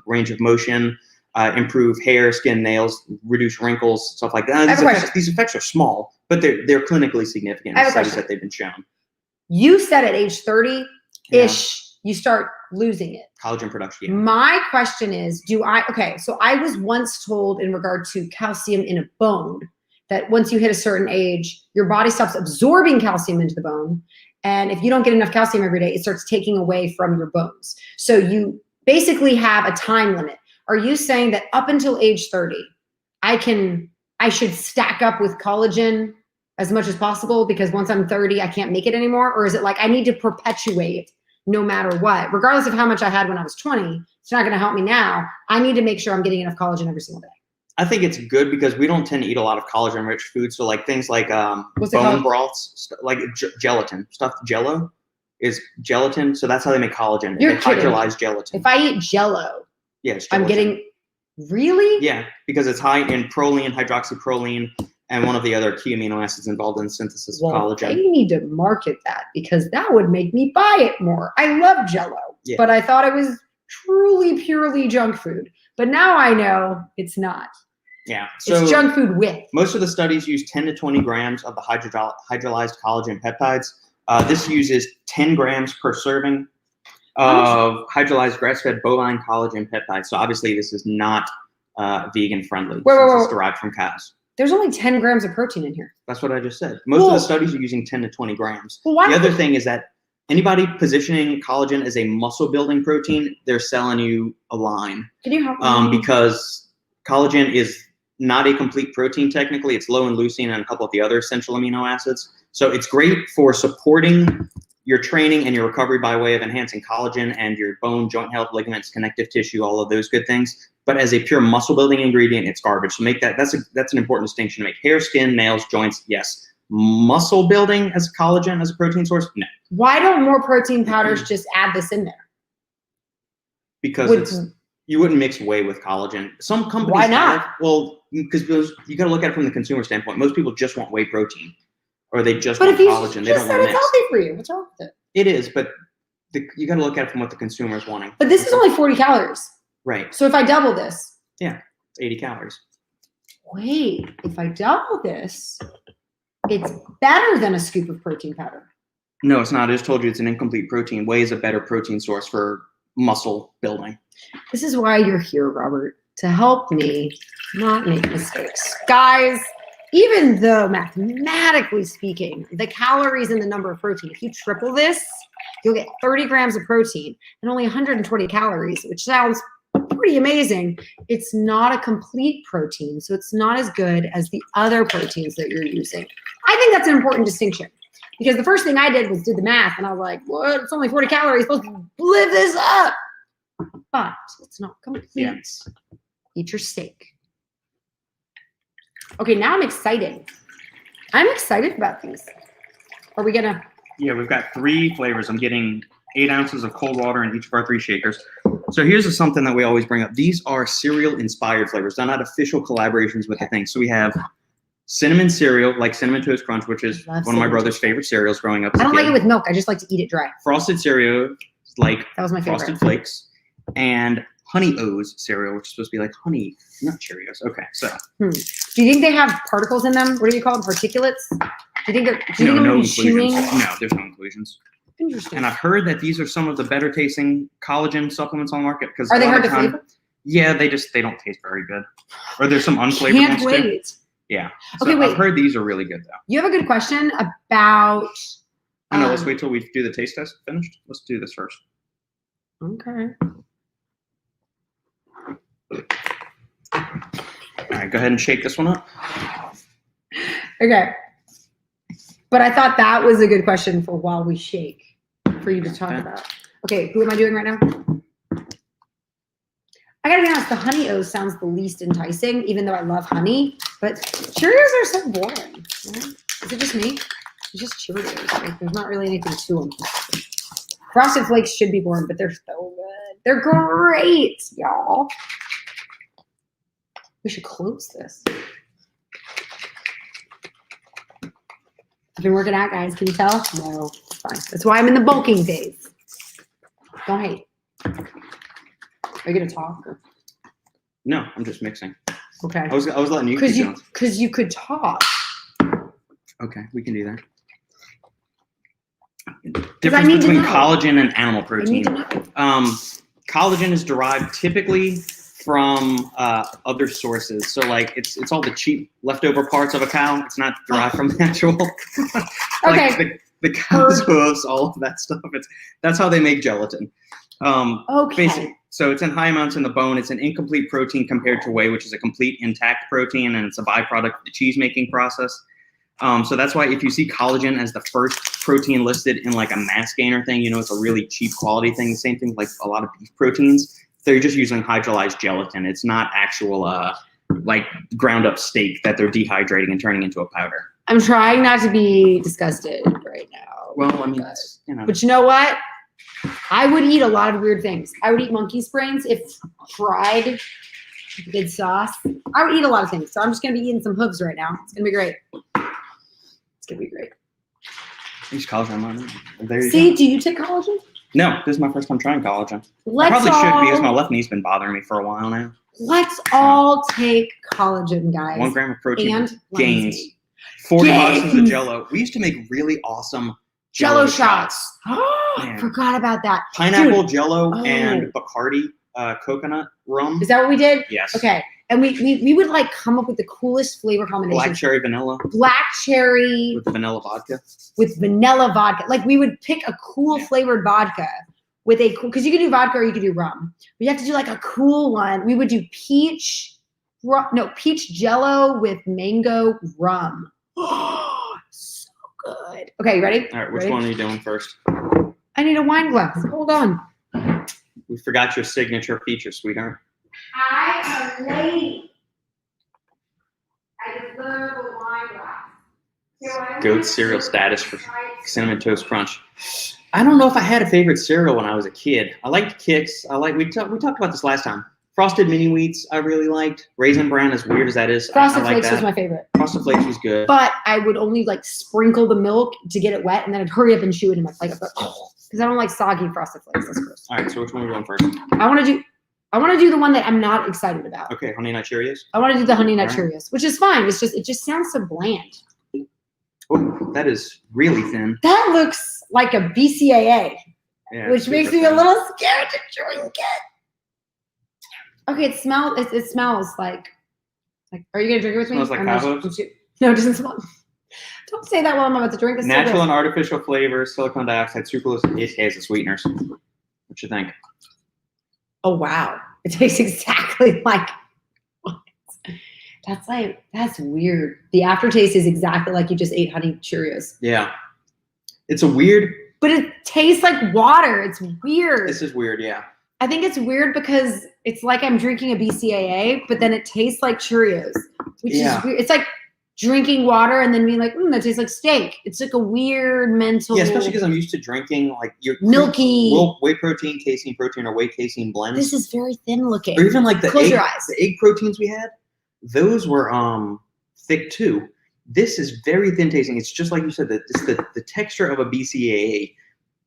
range of motion, improve hair, skin, nails, reduce wrinkles, stuff like that. These effects are small, but they're clinically significant in studies that they've been shown. You said at age 30-ish, you start losing it. Collagen production, yeah. My question is, so I was once told in regard to calcium in a bone that once you hit a certain age, your body stops absorbing calcium into the bone. And if you don't get enough calcium every day, it starts taking away from your bones. So you basically have a time limit. Are you saying that up until age 30, I should stack up with collagen as much as possible because once I'm 30, I can't make it anymore? Or is it like I need to perpetuate no matter what? Regardless of how much I had when I was 20, it's not going to help me now. I need to make sure I'm getting enough collagen every single day. I think it's good because we don't tend to eat a lot of collagen-rich foods. So like things like bone broths, like gelatin, stuffed Jello is gelatin. So that's how they make collagen. They hydrolyze gelatin. If I eat Jello, it's I'm getting, really? Yeah, because it's high in proline, hydroxyproline, and one of the other key amino acids involved in the synthesis of collagen. They need to market that because that would make me buy it more. I love Jello, but I thought it was truly, purely junk food. But now I know it's not. Yeah. So it's junk food with. Most of the studies use 10 to 20 grams of the hydrolyzed collagen peptides. This uses 10 grams per serving of hydrolyzed grass-fed bovine collagen peptides. So obviously this is not vegan friendly. It's derived from cows. There's only 10 grams of protein in here. That's what I just said. Most of the studies are using 10 to 20 grams. The other thing is that anybody positioning collagen as a muscle building protein, they're selling you a line. Can you help me? Because collagen is not a complete protein technically. It's low in leucine and a couple of the other essential amino acids. So it's great for supporting your training and your recovery by way of enhancing collagen and your bone, joint health, ligaments, connective tissue, all of those good things. But as a pure muscle building ingredient, it's garbage. So make that's an important distinction to make. Hair, skin, nails, joints, yes. Muscle building as collagen as a protein source, no. Why don't more protein powders just add this in there? Because you wouldn't mix whey with collagen. Some companies Why not? Because you got to look at it from the consumer standpoint. Most people just want whey protein, or they just want collagen. They don't want to mix. It's healthy for you. What's wrong with it? It is, but you got to look at it from what the consumer is wanting. But this is only 40 calories. Right. So if I double this. Yeah, it's 80 calories. Wait, if I double this, it's better than a scoop of protein powder. No, it's not. I just told you it's an incomplete protein. Whey is a better protein source for muscle building. This is why you're here, Robert, to help me not make mistakes. Guys, even though mathematically speaking, the calories and the number of protein, if you triple this, you'll get 30 grams of protein and only 120 calories, which sounds pretty amazing. It's not a complete protein, so it's not as good as the other proteins that you're using. I think that's an important distinction because the first thing I did was did the math and I was like, what? It's only 40 calories, supposed to live this up. But it's not complete. Yeah. Eat your steak. Okay, now I'm excited. I'm excited about these. Are we gonna? Yeah, we've got 3 flavors. I'm getting 8 ounces of cold water in each of our 3 shakers. So here's something that we always bring up. These are cereal-inspired flavors. They're not official collaborations with the thing. So we have cinnamon cereal, like Cinnamon Toast Crunch, which is one of my brother's favorite cereals growing up. I don't like it with milk. I just like to eat it dry. Frosted cereal, like That was my favorite. Frosted Flakes, and Honey O's cereal, which is supposed to be like honey nut Cheerios. Okay, so. Do you think they have particles in them? What do you call them? Particulates? Do you think they're? Do you think no I'm chewing? inclusions. No, there's no inclusions. Interesting. And I've heard that these are some of the better tasting collagen supplements on the market because Are they hard to flavor? Yeah, they don't taste very good. Or there's some unflavored Can't ones wait. too. Yeah. So Okay, wait. I've heard these are really good though. You have a good question about. I know. Let's wait till we do the taste test finished. Let's do this first. Okay. All right, go ahead and shake this one up. Okay. But I thought that was a good question for while we shake for you to talk about. Okay, who am I doing right now? I gotta be honest, the Honey O's sounds the least enticing, even though I love honey. But Cheerios are so boring. Is it just me? It's just Cheerios. Like, there's not really anything to them. Frosted Flakes should be boring, but they're so good. They're great, y'all. We should close this. I've been working out, guys. Can you tell? No, it's fine. That's why I'm in the bulking phase. Don't hate. Are you gonna talk? Or? No, I'm just mixing. Okay. I was letting you keep going. Because you could talk. Okay, we can do that. Difference between collagen and animal protein. Collagen is derived typically from other sources. So like it's all the cheap leftover parts of a cow. It's not derived from the actual like okay. the cow's hooves, all of that stuff. That's how they make gelatin. Okay. So it's in high amounts in the bone. It's an incomplete protein compared to whey, which is a complete intact protein, and it's a byproduct of the cheese making process. So that's why if you see collagen as the first protein listed in like a mass gainer thing, it's a really cheap quality thing. The same thing like a lot of beef proteins. They're just using hydrolyzed gelatin. It's not actual like ground up steak that they're dehydrating and turning into a powder. I'm trying not to be disgusted right now. Well, I mean, But you know what? I would eat a lot of weird things. I would eat monkey's brains if fried, good sauce. I would eat a lot of things. So I'm just going to be eating some hooves right now. It's going to be great. It's going to be great. Use collagen on it. See, do you take collagen? No, this is my first time trying collagen. I probably should because my left knee's been bothering me for a while now. Let's all take collagen, guys. 1 gram of protein and gains. 40 boxes of Jello. We used to make really awesome Jello shots. I forgot about that. Pineapple Jello and Bacardi coconut rum. Is that what we did? Yes. Okay. And we would like come up with the coolest flavor combinations. Black cherry vanilla. Black cherry. With vanilla vodka. With vanilla vodka. Like we would pick a cool flavored vodka with a cool, because you could do vodka or you could do rum. We have to do like a cool one. We would do peach Jello with mango rum. So good. Okay, you ready? All right, which one are you doing first? I need a wine glass. Hold on. We forgot your signature feature, sweetheart. I am late. I deserve a wine glass. Goat cereal status for Cinnamon Toast Crunch. I don't know if I had a favorite cereal when I was a kid. I liked Kix. We talked about this last time. Frosted Mini Wheats I really liked. Raisin Bran, as weird as that is. Frosted Flakes was my favorite. Frosted Flakes was good. But I would only like sprinkle the milk to get it wet, and then I'd hurry up and chew it in my like because I don't like soggy Frosted Flakes. That's gross. All right, so which one are we going first? I want to do the one that I'm not excited about. Okay, Honey Nut Cheerios. I want to do the Honey Nut Cheerios, which is fine. It just sounds so bland. Oh, that is really thin. That looks like a BCAA, which makes me a little scared to drink it. Okay, it smells like. Are you gonna drink it with me? Smells like cow hooves? No, it doesn't smell. Don't say that while I'm about to drink. Natural and artificial flavors, silicone dioxide, sucralose, and ACAs as sweeteners. What you think? Oh wow, it tastes exactly like. What? That's weird. The aftertaste is exactly like you just ate Honey Cheerios. Yeah, it's a weird. But it tastes like water. It's weird. This is weird, yeah. I think it's weird because it's like I'm drinking a BCAA, but then it tastes like Cheerios, which is weird. It's like drinking water and then being like, that tastes like steak. It's like a weird mental. Yeah, especially because I'm used to drinking like your milky whey protein, casein protein, or whey casein blends. This is very thin looking. Or even like the egg proteins we had, those were thick too. This is very thin tasting. It's just like you said, that it's the texture of a BCAA,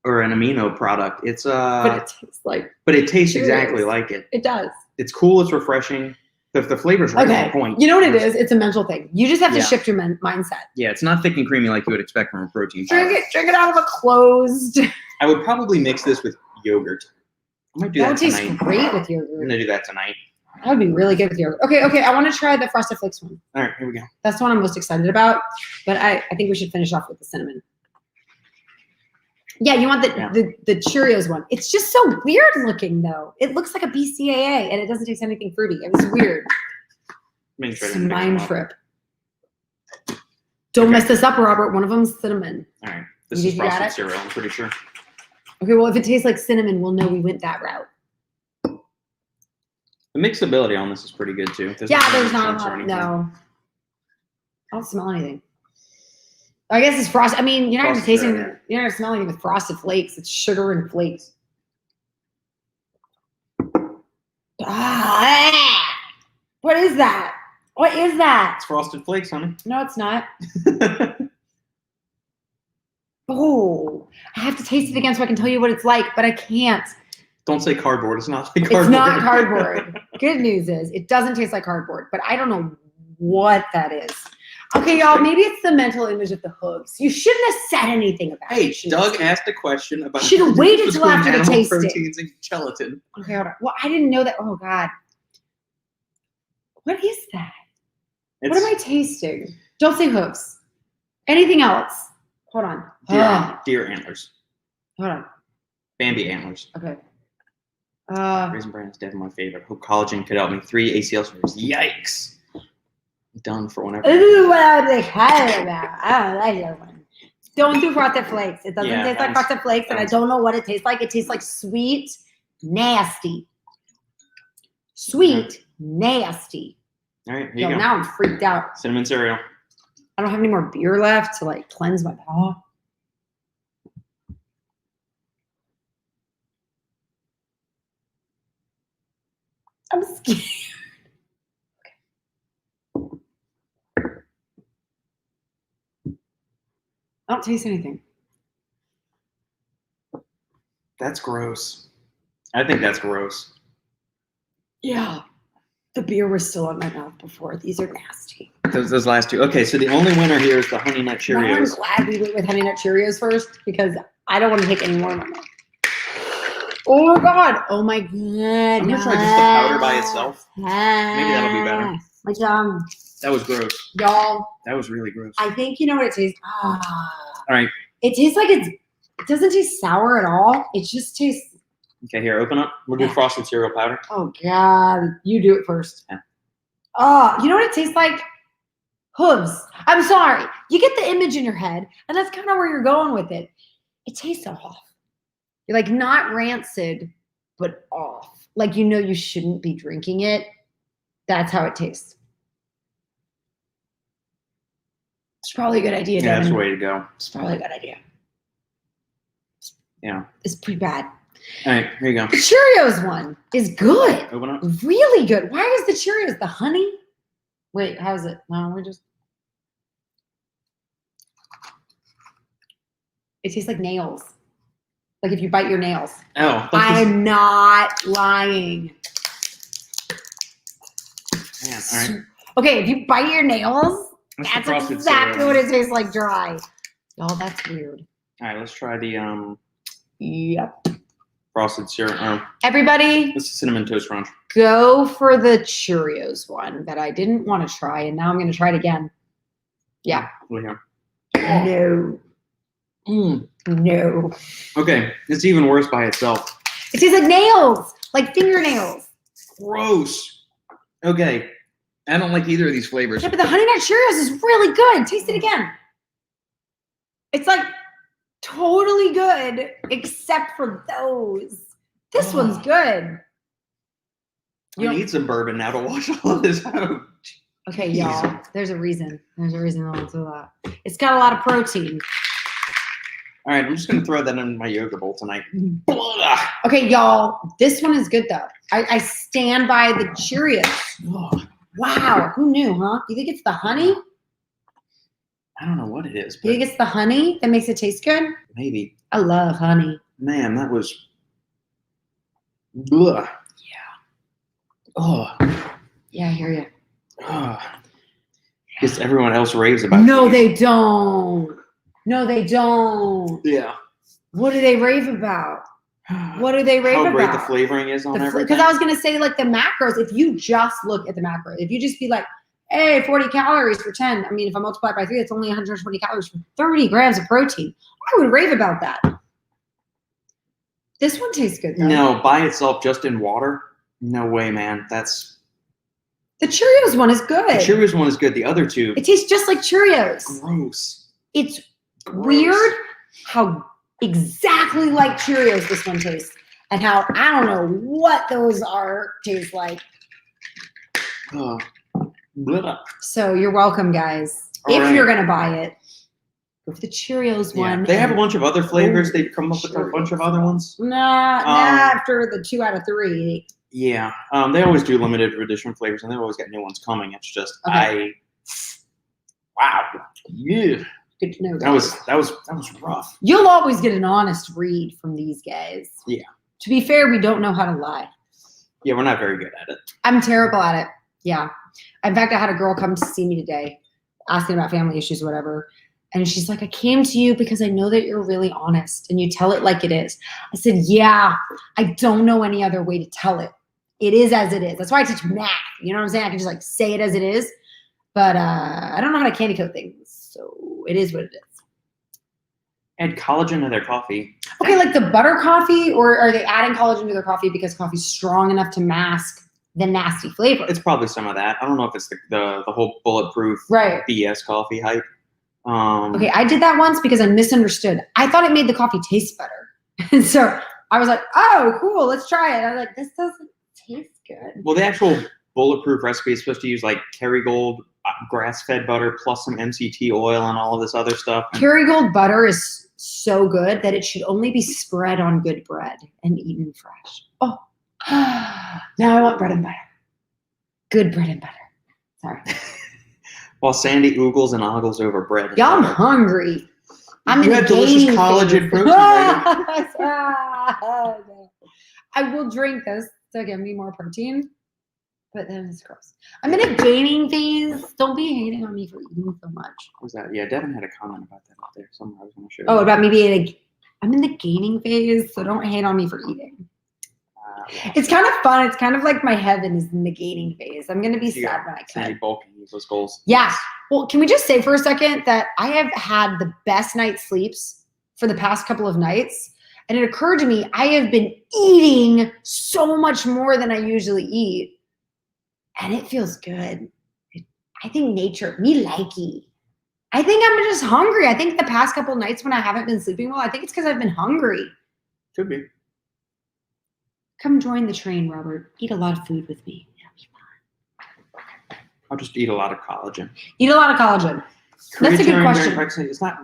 or an amino product. It's but it tastes like. But it tastes Cheerios. exactly like it. It does. It's cool. It's refreshing. The flavor's right on point. You know what it is? It's a mental thing. You just have to Yeah. shift your mindset. Yeah, it's not thick and creamy like you would expect from a protein powder. Drink it out of a closed. I would probably mix this with yogurt. I might do That that would taste tonight. great with I'm yogurt. gonna do that tonight. That would be really good with yogurt. Okay. I want to try the Frosted Flakes one. All right, here we go. That's the one I'm most excited about. But I think we should finish off with the cinnamon. Yeah, you want the Cheerios one. It's just so weird looking though. It looks like a BCAA and it doesn't taste anything fruity. It was weird. It's a mind trip. Don't mess this up, Robert. One of them's cinnamon. All right, this is frosted cereal. I'm pretty sure. Okay, well, if it tastes like cinnamon, we'll know we went that route. The mixability on this is pretty good too. There's not a lot. No, I don't smell anything. I guess it's frosted. I mean, you're not gonna taste anything. You're not gonna smell anything with Frosted Flakes. It's sugar and flakes. What is that? What is that? It's Frosted Flakes, honey. No, it's not. Oh, I have to taste it again so I can tell you what it's like, but I can't. Don't say cardboard. It's not like cardboard. It's not cardboard. Good news is it doesn't taste like cardboard, but I don't know what that is. Okay, y'all, maybe it's the mental image of the hooves. You shouldn't have said anything about it. Hey, Doug asked a question about should have waited till after the tasting. Proteins and gelatin. Okay, hold on. Well, I didn't know that. Oh, God. What is that? What am I tasting? Don't say hooves. Anything else? Hold on. Deer antlers. Hold on. Bambi antlers. Okay. Raisin Bran is definitely my favorite. Hope Collagen could help me. 3 ACL surgeries. Yikes. Done for whenever. Ooh, what I was excited about. I don't like that one. Don't do Frosted Flakes. It doesn't taste like Frosted Flakes, and I don't know what it tastes like. It tastes like sweet, nasty. Sweet, nasty. All right, here you go. Now I'm freaked out. Cinnamon cereal. I don't have any more beer left to like cleanse my palate. I'm scared. I don't taste anything. That's gross. I think that's gross. Yeah. The beer was still in my mouth before. These are nasty. Those last two. Okay, so the only winner here is the Honey Nut Cheerios. I'm glad we went with Honey Nut Cheerios first because I don't want to take any more in my mouth. Oh, my God. Oh, my God. I'm going to try just the powder by itself. Maybe that'll be better. My tongue. That was gross. Y'all. That was really gross. I think you know what it tastes. All right. It tastes like it doesn't taste sour at all. It just tastes. Okay, here, open up. We'll do frosted cereal powder. Oh, God. You do it first. Yeah. Oh, you know what it tastes like? Hooves. I'm sorry. You get the image in your head, and that's kind of where you're going with it. It tastes off. You're like not rancid, but off. Like you know you shouldn't be drinking it. That's how it tastes. It's probably a good idea, Yeah, Devin. that's the way to go. It's probably a good idea. Yeah. It's pretty bad. All right, here you go. The Cheerios one is good. Open up. Really good. Why is the Cheerios the honey? Wait, how's it? No, we're just. It tastes like nails. Like if you bite your nails. Oh. I'm not lying. Man, all right. Okay, if you bite your nails, That's that's exactly what it tastes like dry. Y'all, that's weird. All right, let's try the Yep. frosted cereal. Everybody, This is cinnamon toast crunch. go for the Cheerios one that I didn't want to try, and now I'm going to try it again. Yeah. Look here. No. No. Okay, it's even worse by itself. It tastes like nails, like fingernails. Gross. Okay, I don't like either of these flavors. Yeah, but the Honey Nut Cheerios is really good. Taste it again. It's like totally good, except for those. This one's good. I need some bourbon now to wash all of this out. Okay, y'all. There's a reason. There's a reason I want to do that. It's got a lot of protein. All right, I'm just going to throw that in my yogurt bowl tonight. Okay, y'all. This one is good, though. I stand by the Cheerios. Wow. Who knew, huh? You think it's the honey? I don't know what it is. You think it's the honey that makes it taste good? Maybe. I love honey. Man, that was. Ugh. Yeah. Oh. Yeah, I hear you. Because everyone else raves about. No, they don't. No, they don't. Yeah. What do they rave about? What do they rave about? How great the flavoring is on everything. Because I was gonna say like the macros. If you just look at the macros, if you just be like, hey, 40 calories for 10. I mean, if I multiply it by 3, it's only 120 calories for 30 grams of protein. I would rave about that. This one tastes good though. No, by itself, just in water. No way, man. That's. The Cheerios one is good. The Cheerios one is good. The other two. It tastes just like Cheerios. Gross. It's weird how exactly like Cheerios this one tastes, and how I don't know what those taste like. So you're welcome, guys. If you're gonna buy it, go for the Cheerios one. They have a bunch of other flavors. They've come up with a bunch of other ones. Nah, after the 2 out of 3. Yeah, they always do limited edition flavors, and they always got new ones coming. It's just wow, yeah. Good to know. Guys. That was rough. You'll always get an honest read from these guys. Yeah. To be fair, we don't know how to lie. Yeah, we're not very good at it. I'm terrible at it. Yeah. In fact, I had a girl come to see me today, asking about family issues or whatever. And she's like, I came to you because I know that you're really honest and you tell it like it is. I said, yeah, I don't know any other way to tell it. It is as it is. That's why I teach math. You know what I'm saying? I can just like say it as it is. But I don't know how to candy coat things. So it is what it is. Add collagen to their coffee. Okay, like the butter coffee, or are they adding collagen to their coffee because coffee's strong enough to mask the nasty flavor? It's probably some of that. I don't know if it's the whole bulletproof BS coffee hype. Okay, I did that once because I misunderstood. I thought it made the coffee taste better. And so I was like, oh, cool, let's try it. I was like, this doesn't taste good. Well, the actual bulletproof recipe is supposed to use like Kerrygold grass-fed butter plus some MCT oil and all of this other stuff. Kerrygold butter is so good that it should only be spread on good bread and eaten fresh. Oh, now I want bread and butter. Good bread and butter. Sorry. While Sandy oogles and ogles over bread. Y'all, I'm hungry. You had delicious collagen protein. I will drink this to give me more protein, but then it's gross. I'm in a gaining phase. Don't be hating on me for eating so much. What was that? Yeah, Devin had a comment about that up there somewhere. I was going to show you. Oh, about me being I'm in the gaining phase, so don't hate on me for eating. It's kind of fun. It's kind of like my heaven is in the gaining phase. I'm going to be sad when I Sandy bulking those goals. Yeah. Well, can we just say for a second that I have had the best night's sleeps for the past couple of nights. And it occurred to me, I have been eating so much more than I usually eat. And it feels good. I think nature, me likey. I think I'm just hungry. I think the past couple of nights when I haven't been sleeping well, I think it's because I've been hungry. Could be. Come join the train, Robert. Eat a lot of food with me. It'll be fun. I'll just eat a lot of collagen. Eat a lot of collagen. That's a good question. It's not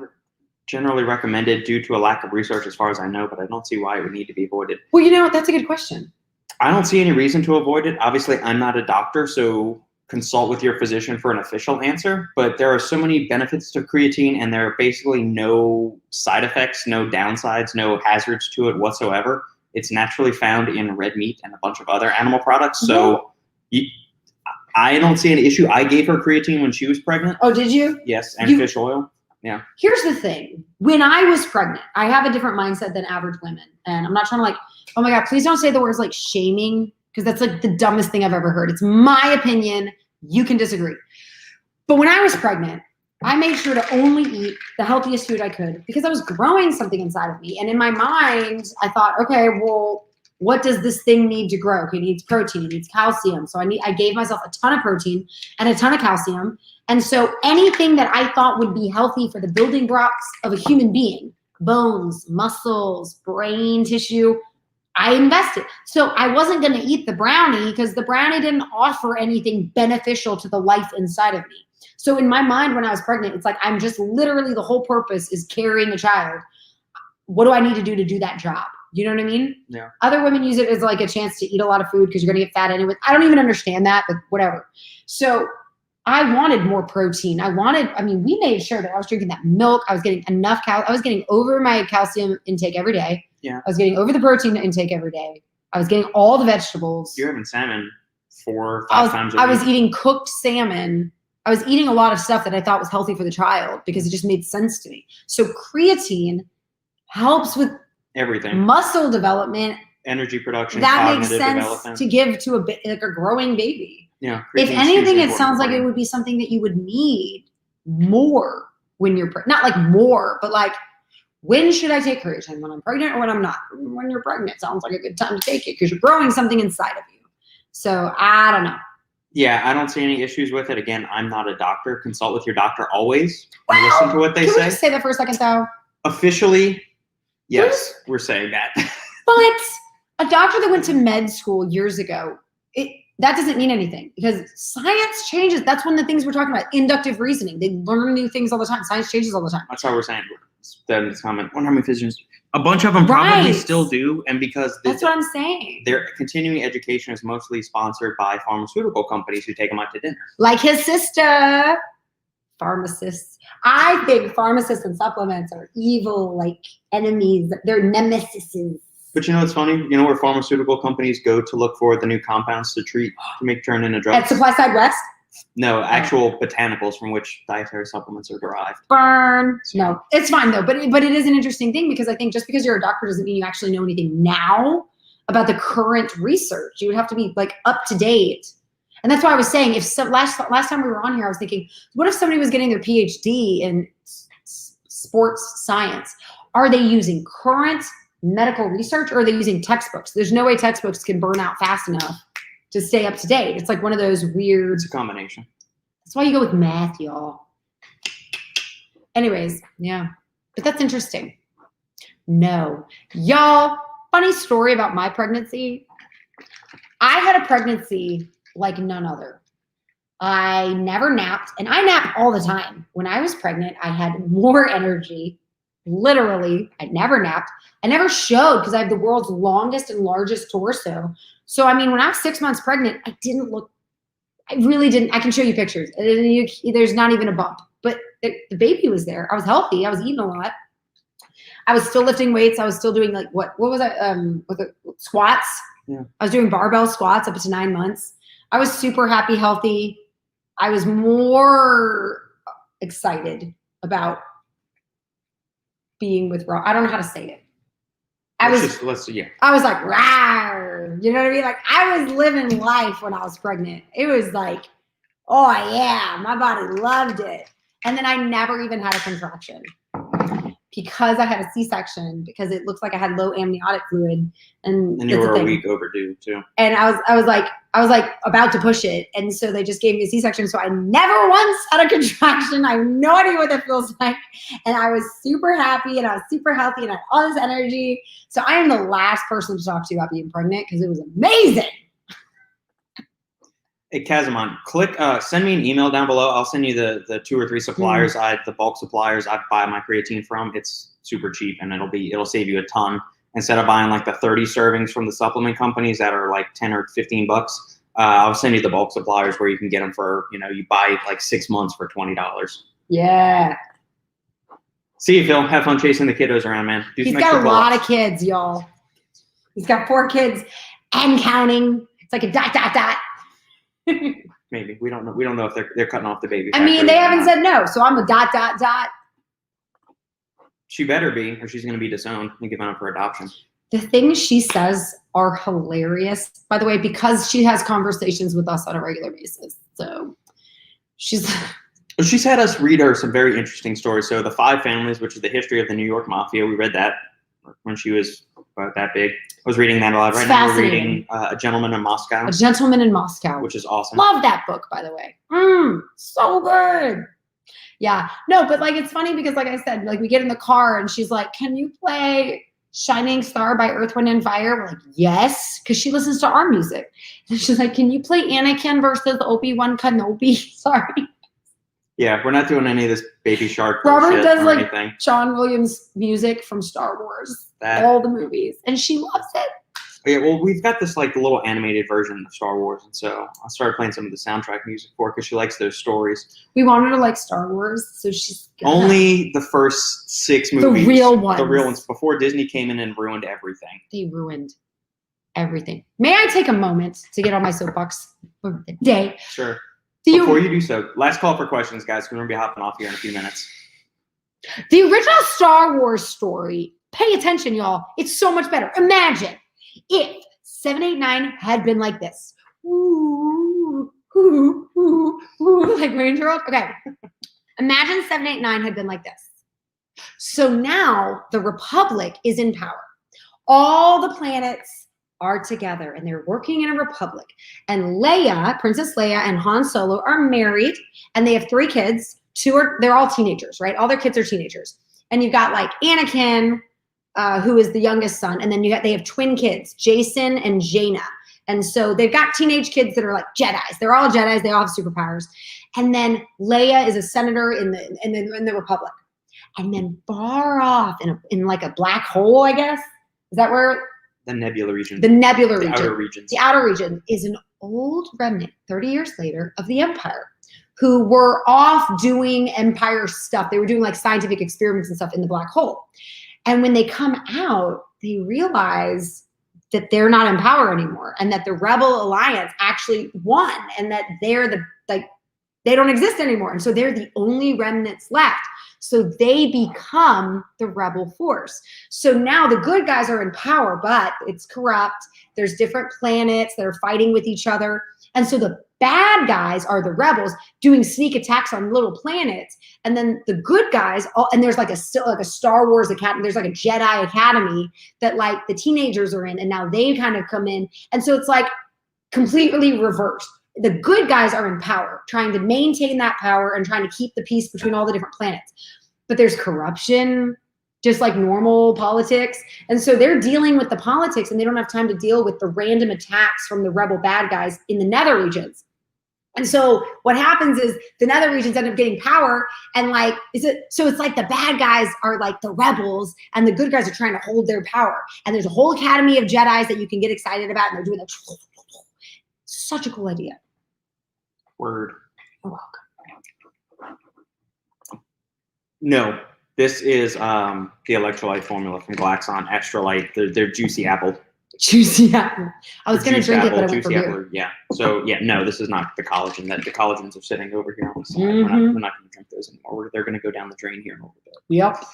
generally recommended due to a lack of research as far as I know, but I don't see why it would need to be avoided. Well, you know what? That's a good question. I don't see any reason to avoid it. Obviously, I'm not a doctor, so consult with your physician for an official answer. But there are so many benefits to creatine, and there are basically no side effects, no downsides, no hazards to it whatsoever. It's naturally found in red meat and a bunch of other animal products. So I don't see any issue. I gave her creatine when she was pregnant. Oh, did you? Yes, and fish oil. Yeah. Here's the thing. When I was pregnant, I have a different mindset than average women. And I'm not trying to like, oh my God, please don't say the words like shaming, because that's like the dumbest thing I've ever heard. It's my opinion. You can disagree. But when I was pregnant, I made sure to only eat the healthiest food I could because I was growing something inside of me. And in my mind, I thought, okay, well, what does this thing need to grow? Okay, it needs protein, it needs calcium. So I gave myself a ton of protein and a ton of calcium. And so anything that I thought would be healthy for the building blocks of a human being, bones, muscles, brain tissue, I invested. So I wasn't going to eat the brownie because the brownie didn't offer anything beneficial to the life inside of me. So in my mind, when I was pregnant, it's like, I'm just literally, the whole purpose is carrying a child. What do I need to do that job? You know what I mean? Yeah. Other women use it as like a chance to eat a lot of food because you're going to get fat anyway. I don't even understand that, but whatever. So I wanted more protein. We made sure that I was drinking that milk. I was getting enough I was getting over my calcium intake every day. Yeah. I was getting over the protein intake every day. I was getting all the vegetables. You're having salmon 4 or 5 times a week. I was eating cooked salmon. I was eating a lot of stuff that I thought was healthy for the child because it just made sense to me. So creatine helps with everything. Muscle development. Energy production. That makes sense to give to a growing baby. Yeah. If anything, it sounds like it would be something that you would need more when you're not like more, but like when should I take creatine? When I'm pregnant or when I'm not? When you're pregnant, sounds like a good time to take it because you're growing something inside of you. So I don't know. Yeah, I don't see any issues with it. Again, I'm not a doctor. Consult with your doctor always. And listen to what they say. Can we just say that for a second, though? Officially, yes, we're saying that. But a doctor that went to med school years ago, that doesn't mean anything because science changes. That's one of the things we're talking about, inductive reasoning. They learn new things all the time. Science changes all the time. That's how we're saying. That comment. Wonder how many physicians. A bunch of them probably still do, and because that's what I'm saying. Their continuing education is mostly sponsored by pharmaceutical companies who take them out to dinner. Like his sister, pharmacists. I think pharmacists and supplements are evil, like enemies. They're nemesises. But you know what's funny? You know where pharmaceutical companies go to look for the new compounds to turn into drugs? At Supply Side West? No, actual botanicals from which dietary supplements are derived. Burn. No, it's fine though. But it is an interesting thing because I think just because you're a doctor doesn't mean you actually know anything now about the current research. You would have to be like up to date. And that's why I was saying, last time we were on here, I was thinking, what if somebody was getting their PhD in sports science? Are they using current medical research or are they using textbooks? There's no way textbooks can burn out fast enough to stay up to date. It's like one of those weird. It's a combination. That's why you go with math, y'all. Anyways, yeah. But that's interesting. No. Y'all, funny story about my pregnancy. I had a pregnancy like none other. I never napped, and I napped all the time. When I was pregnant, I had more energy. Literally, I never napped. I never showed because I have the world's longest and largest torso. So, I mean, when I was 6 months pregnant, I really didn't. I can show you pictures. There's not even a bump, but the baby was there. I was healthy. I was eating a lot. I was still lifting weights. I was still doing like, what was I, with the squats? Yeah. I was doing barbell squats up to 9 months. I was super happy, healthy. I was more excited about being with Rob. I don't know how to say it. I was like, rawr. You know what I mean? Like I was living life when I was pregnant. It was like, oh yeah, my body loved it. And then I never even had a contraction because I had a C-section because it looks like I had low amniotic fluid. And you were a week overdue too. And I was like about to push it. And so they just gave me a C-section. So I never once had a contraction. I have no idea what that feels like. And I was super happy and I was super healthy and I had all this energy. So I am the last person to talk to about being pregnant because it was amazing. Hey, Kazimon, send me an email down below. I'll send you the 2 or 3 suppliers, the bulk suppliers I buy my creatine from. It's super cheap and it'll save you a ton. Instead of buying like the 30 servings from the supplement companies that are like 10 or 15 bucks, I'll send you the bulk suppliers where you can get them for, you buy like 6 months for $20. Yeah. See you, Phil. Have fun chasing the kiddos around, man. He's got a lot of kids, y'all. He's got 4 kids and counting. It's like a ... Maybe. We don't know if they're cutting off the baby. I mean, they haven't said no, so I'm a ... She better be, or she's going to be disowned and given up for adoption. The things she says are hilarious, by the way, because she has conversations with us on a regular basis. So she's had us read her some very interesting stories. So The 5 Families, which is the history of the New York Mafia, we read that when she was about that big. I was reading that a lot. Right now we're reading A Gentleman in Moscow. A Gentleman in Moscow. Which is awesome. Love that book, by the way. So good. Yeah. No, but like it's funny because like I said, like we get in the car and she's like, can you play Shining Star by Earth, Wind & Fire? We're like, yes, because she listens to our music. And she's like, can you play Anakin versus Obi-Wan Kenobi? Sorry. Yeah, we're not doing any of this Baby Shark Robert does like anything. John Williams music from Star Wars. All the movies. And she loves it. Yeah, well, we've got this like little animated version of Star Wars, and so I started playing some of the soundtrack music for her because she likes those stories. We want her to like Star Wars, so she's gonna. Only the first 6 movies. The real ones. The real ones before Disney came in and ruined everything. They ruined everything. May I take a moment to get on my soapbox for the day? Sure. Before you do so, last call for questions, guys. We're going to be hopping off here in a few minutes. The original Star Wars story, pay attention, y'all. It's so much better. Imagine if 7, 8, 9 had been like this. Ooh, ooh, ooh, ooh, like Ranger World. Okay. Imagine 7, 8, 9 had been like this. So now the Republic is in power. All the planets are together and they're working in a republic. And Leia, Princess Leia and Han Solo are married and they have 3 kids. They're all teenagers, right? All their kids are teenagers. And you've got like Anakin, who is the youngest son. And then they have twin kids, Jason and Jaina. And so they've got teenage kids that are like Jedis. They're all Jedis. They all have superpowers. And then Leia is a senator in the Republic. And then far off in like a black hole, I guess. Is that where? The nebula region. The nebula region. The outer regions. The outer region is an old remnant, 30 years later, of the Empire, who were off doing Empire stuff. They were doing like scientific experiments and stuff in the black hole. And when they come out, they realize that they're not in power anymore and that the Rebel Alliance actually won and that they don't exist anymore. And so they're the only remnants left. So they become the rebel force. So now the good guys are in power, but it's corrupt. There's different planets that are fighting with each other. And so the bad guys are the rebels doing sneak attacks on little planets. And then the good guys, and there's like a Star Wars academy. There's like a Jedi academy that like the teenagers are in. And now they kind of come in. And so it's like completely reversed. The good guys are in power, trying to maintain that power and trying to keep the peace between all the different planets. But there's corruption, just like normal politics. And so they're dealing with the politics and they don't have time to deal with the random attacks from the rebel bad guys in the nether regions. And so what happens is the nether regions end up getting power and like, so it's like the bad guys are like the rebels and the good guys are trying to hold their power. And there's a whole academy of Jedis that you can get excited about and they're doing that. Such a cool idea. Word. You're welcome. No, this is the electrolyte formula from Glaxon, Extra Light. They're juicy apple. Juicy apple. I was going to drink apple, it, but I went for beer. Yeah. So yeah, no, this is not the collagen. The collagens are sitting over here on the side. Mm-hmm. We're not going to drink those anymore. They're going to go down the drain here in a little bit. Yep.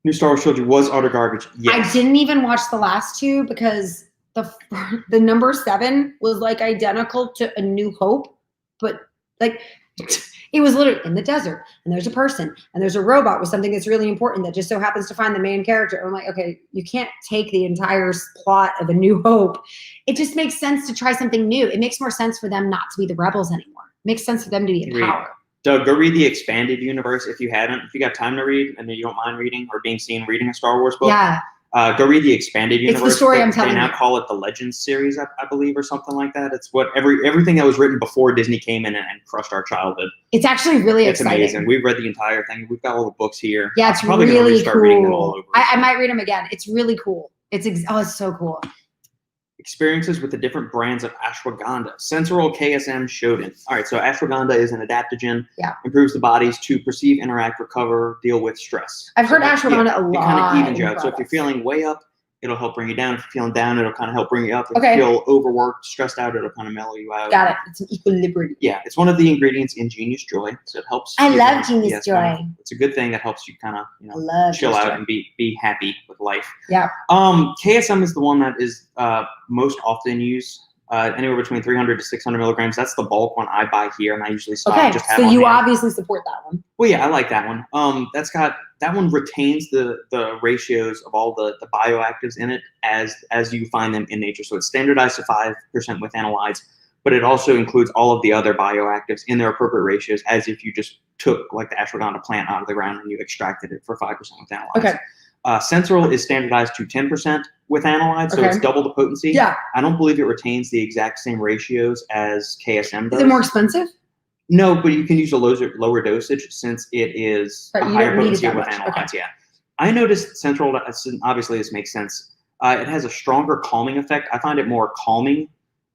New Star Wars Trilogy was utter garbage. Yes. I didn't even watch the last 2 because the number 7 was like identical to A New Hope, but like it was literally in the desert and there's a person and there's a robot with something that's really important that just so happens to find the main character. I'm like, okay, you can't take the entire plot of A New Hope. It just makes sense to try something new. It makes more sense for them not to be the rebels anymore. It makes sense for them to be in power. Doug, go read the expanded universe if you haven't. If you got time to read and you don't mind reading or being seen reading a Star Wars book. Yeah. Go read the expanded universe. It's the story I'm telling you. They now call it the Legends series, I believe, or something like that. It's what everything that was written before Disney came in and crushed our childhood. It's actually really exciting. It's amazing. We've read the entire thing. We've got all the books here. Yeah, it's probably really gonna start reading them all cool. over I might read them again. It's really cool. It's so cool. Experiences with the different brands of ashwagandha. Sensoril KSM Shodan. All right, so ashwagandha is an adaptogen. Yeah. Improves the bodies to perceive, interact, recover, deal with stress. I've heard ashwagandha a lot. It kind of evens you out. So if you're feeling way up, it'll help bring you down. If you're feeling down, it'll kind of help bring you up. If you feel overworked, stressed out, it'll kind of mellow you out. Got it. It's an equilibrium. Yeah, it's one of the ingredients in Genius Joy, so it helps. I love Genius Joy. It's a good thing that helps you kind of chill out and be happy with life. Yeah. KSM is the one that is most often used. Anywhere between 300 to 600 milligrams. That's the bulk one I buy here, and I usually stock. Okay, just have so on you hand. obviously support that one. Well, yeah, I like that one. That one retains the ratios of all the bioactives in it as you find them in nature. So it's standardized to 5% with analytes, but it also includes all of the other bioactives in their appropriate ratios, as if you just took like the ashwagandha plant out of the ground and you extracted it for 5% with analytes. Okay. Sensoril is standardized to 10% with analytes, so it's double the potency. Yeah. I don't believe it retains the exact same ratios as KSM does. Is it more expensive? No, but you can use a lower dosage since it is a higher potency with analytes. Okay. Yeah. I noticed Sensoril, obviously this makes sense. It has a stronger calming effect. I find it more calming,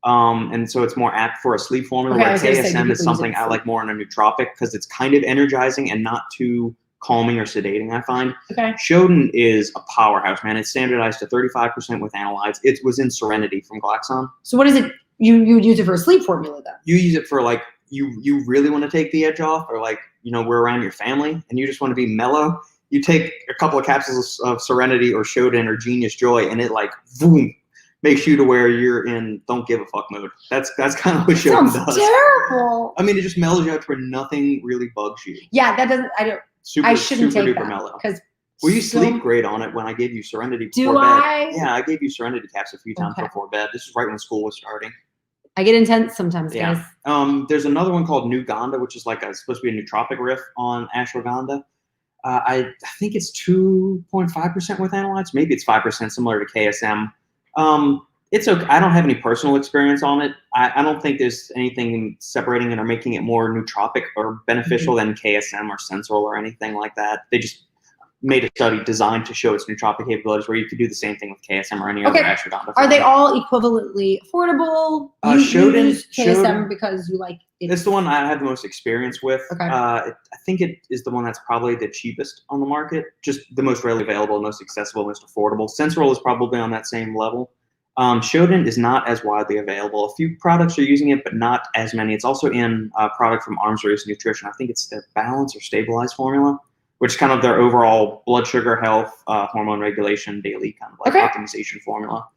and so it's more apt for a sleep formula. Okay, I Where was gonna say, KSM do is people use something it I for- like more in a nootropic because it's kind of energizing and not too calming or sedating, I find. Okay. Shodan is a powerhouse, man. It's standardized to 35% with analytes. It was in Serenity from Glaxon. So what is it? You would use it for a sleep formula then? You use it for like you really want to take the edge off, or like we're around your family and you just want to be mellow. You take a couple of capsules of Serenity or Shodan or Genius Joy, and it like boom makes you to where you're in don't give a fuck mode. That's kind of what Shodan Sounds does. terrible. I mean, it just mellows you out to where nothing really bugs you. Yeah, that doesn't. I don't. Super, I shouldn't super take duper that mellow. because. Well, you sleep great on it when I gave you Serenity Do before bed. I? Yeah, I gave you Serenity caps a few times Okay. before bed. This is right when school was starting. I get intense sometimes, Yeah. guys. There's another one called Nuganda, which is like supposed to be a nootropic riff on ashwagandha. I think it's 2.5% with analytes. Maybe it's 5%, similar to KSM. It's okay. I don't have any personal experience on it. I don't think there's anything separating it or making it more nootropic or beneficial than KSM or Sensoril or anything like that. They just made a study designed to show its nootropic capabilities where you could do the same thing with KSM or any other ashwagandha. Are they all equivalently affordable? You use KSM because you like it. It's the one I have the most experience with. Okay. I think it is the one that's probably the cheapest on the market, just the most readily available, most accessible, most affordable. Sensoril is probably on that same level. Shodan is not as widely available. A few products are using it, but not as many. It's also in a product from Arms Race Nutrition. I think it's their Balance or Stabilize formula, which is kind of their overall blood sugar health, hormone regulation, daily kind of like optimization formula.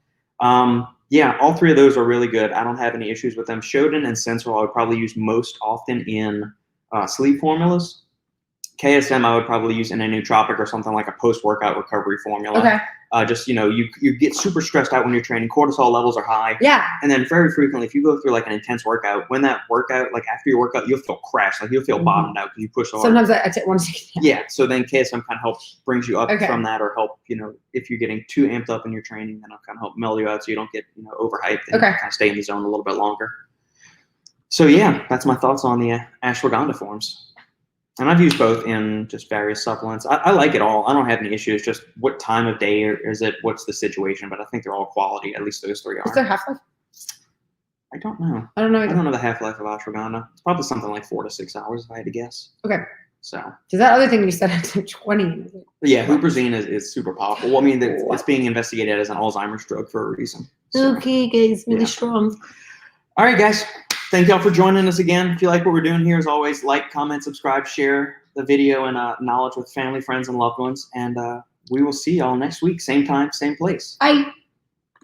Yeah, all three of those are really good. I don't have any issues with them. Shodan and Sensoril I would probably use most often in sleep formulas. KSM I would probably use in a nootropic or something like a post-workout recovery formula. Okay. Just, you get super stressed out when you're training. Cortisol levels are high. Yeah. And then very frequently, if you go through like an intense workout, when that workout, like after your workout, you'll feel crashed. Like you'll feel bottomed out because you push hard. Sometimes I want to take it down. Yeah. So then KSM kind of helps, brings you up from that, or help, if you're getting too amped up in your training, then it'll kind of help mellow you out so you don't get, overhyped and kind of stay in the zone a little bit longer. So yeah, that's my thoughts on the ashwagandha forms. And I've used both in just various supplements. I like it all. I don't have any issues. Just what time of day is it? What's the situation? But I think they're all quality. At least those three are. Is there half-life? I don't know. I don't know either. I don't know the half-life of ashwagandha. It's probably something like 4 to 6 hours if I had to guess. Okay. So. Does that other thing you said to 20? Yeah, huperzine is super powerful. Well, I mean, it's being investigated as an Alzheimer's drug for a reason. So. Okay, guys, really strong. All right, guys. Thank y'all for joining us again. If you like what we're doing here, as always, like, comment, subscribe, share the video and knowledge with family, friends, and loved ones. And we will see y'all next week. Same time, same place. Bye.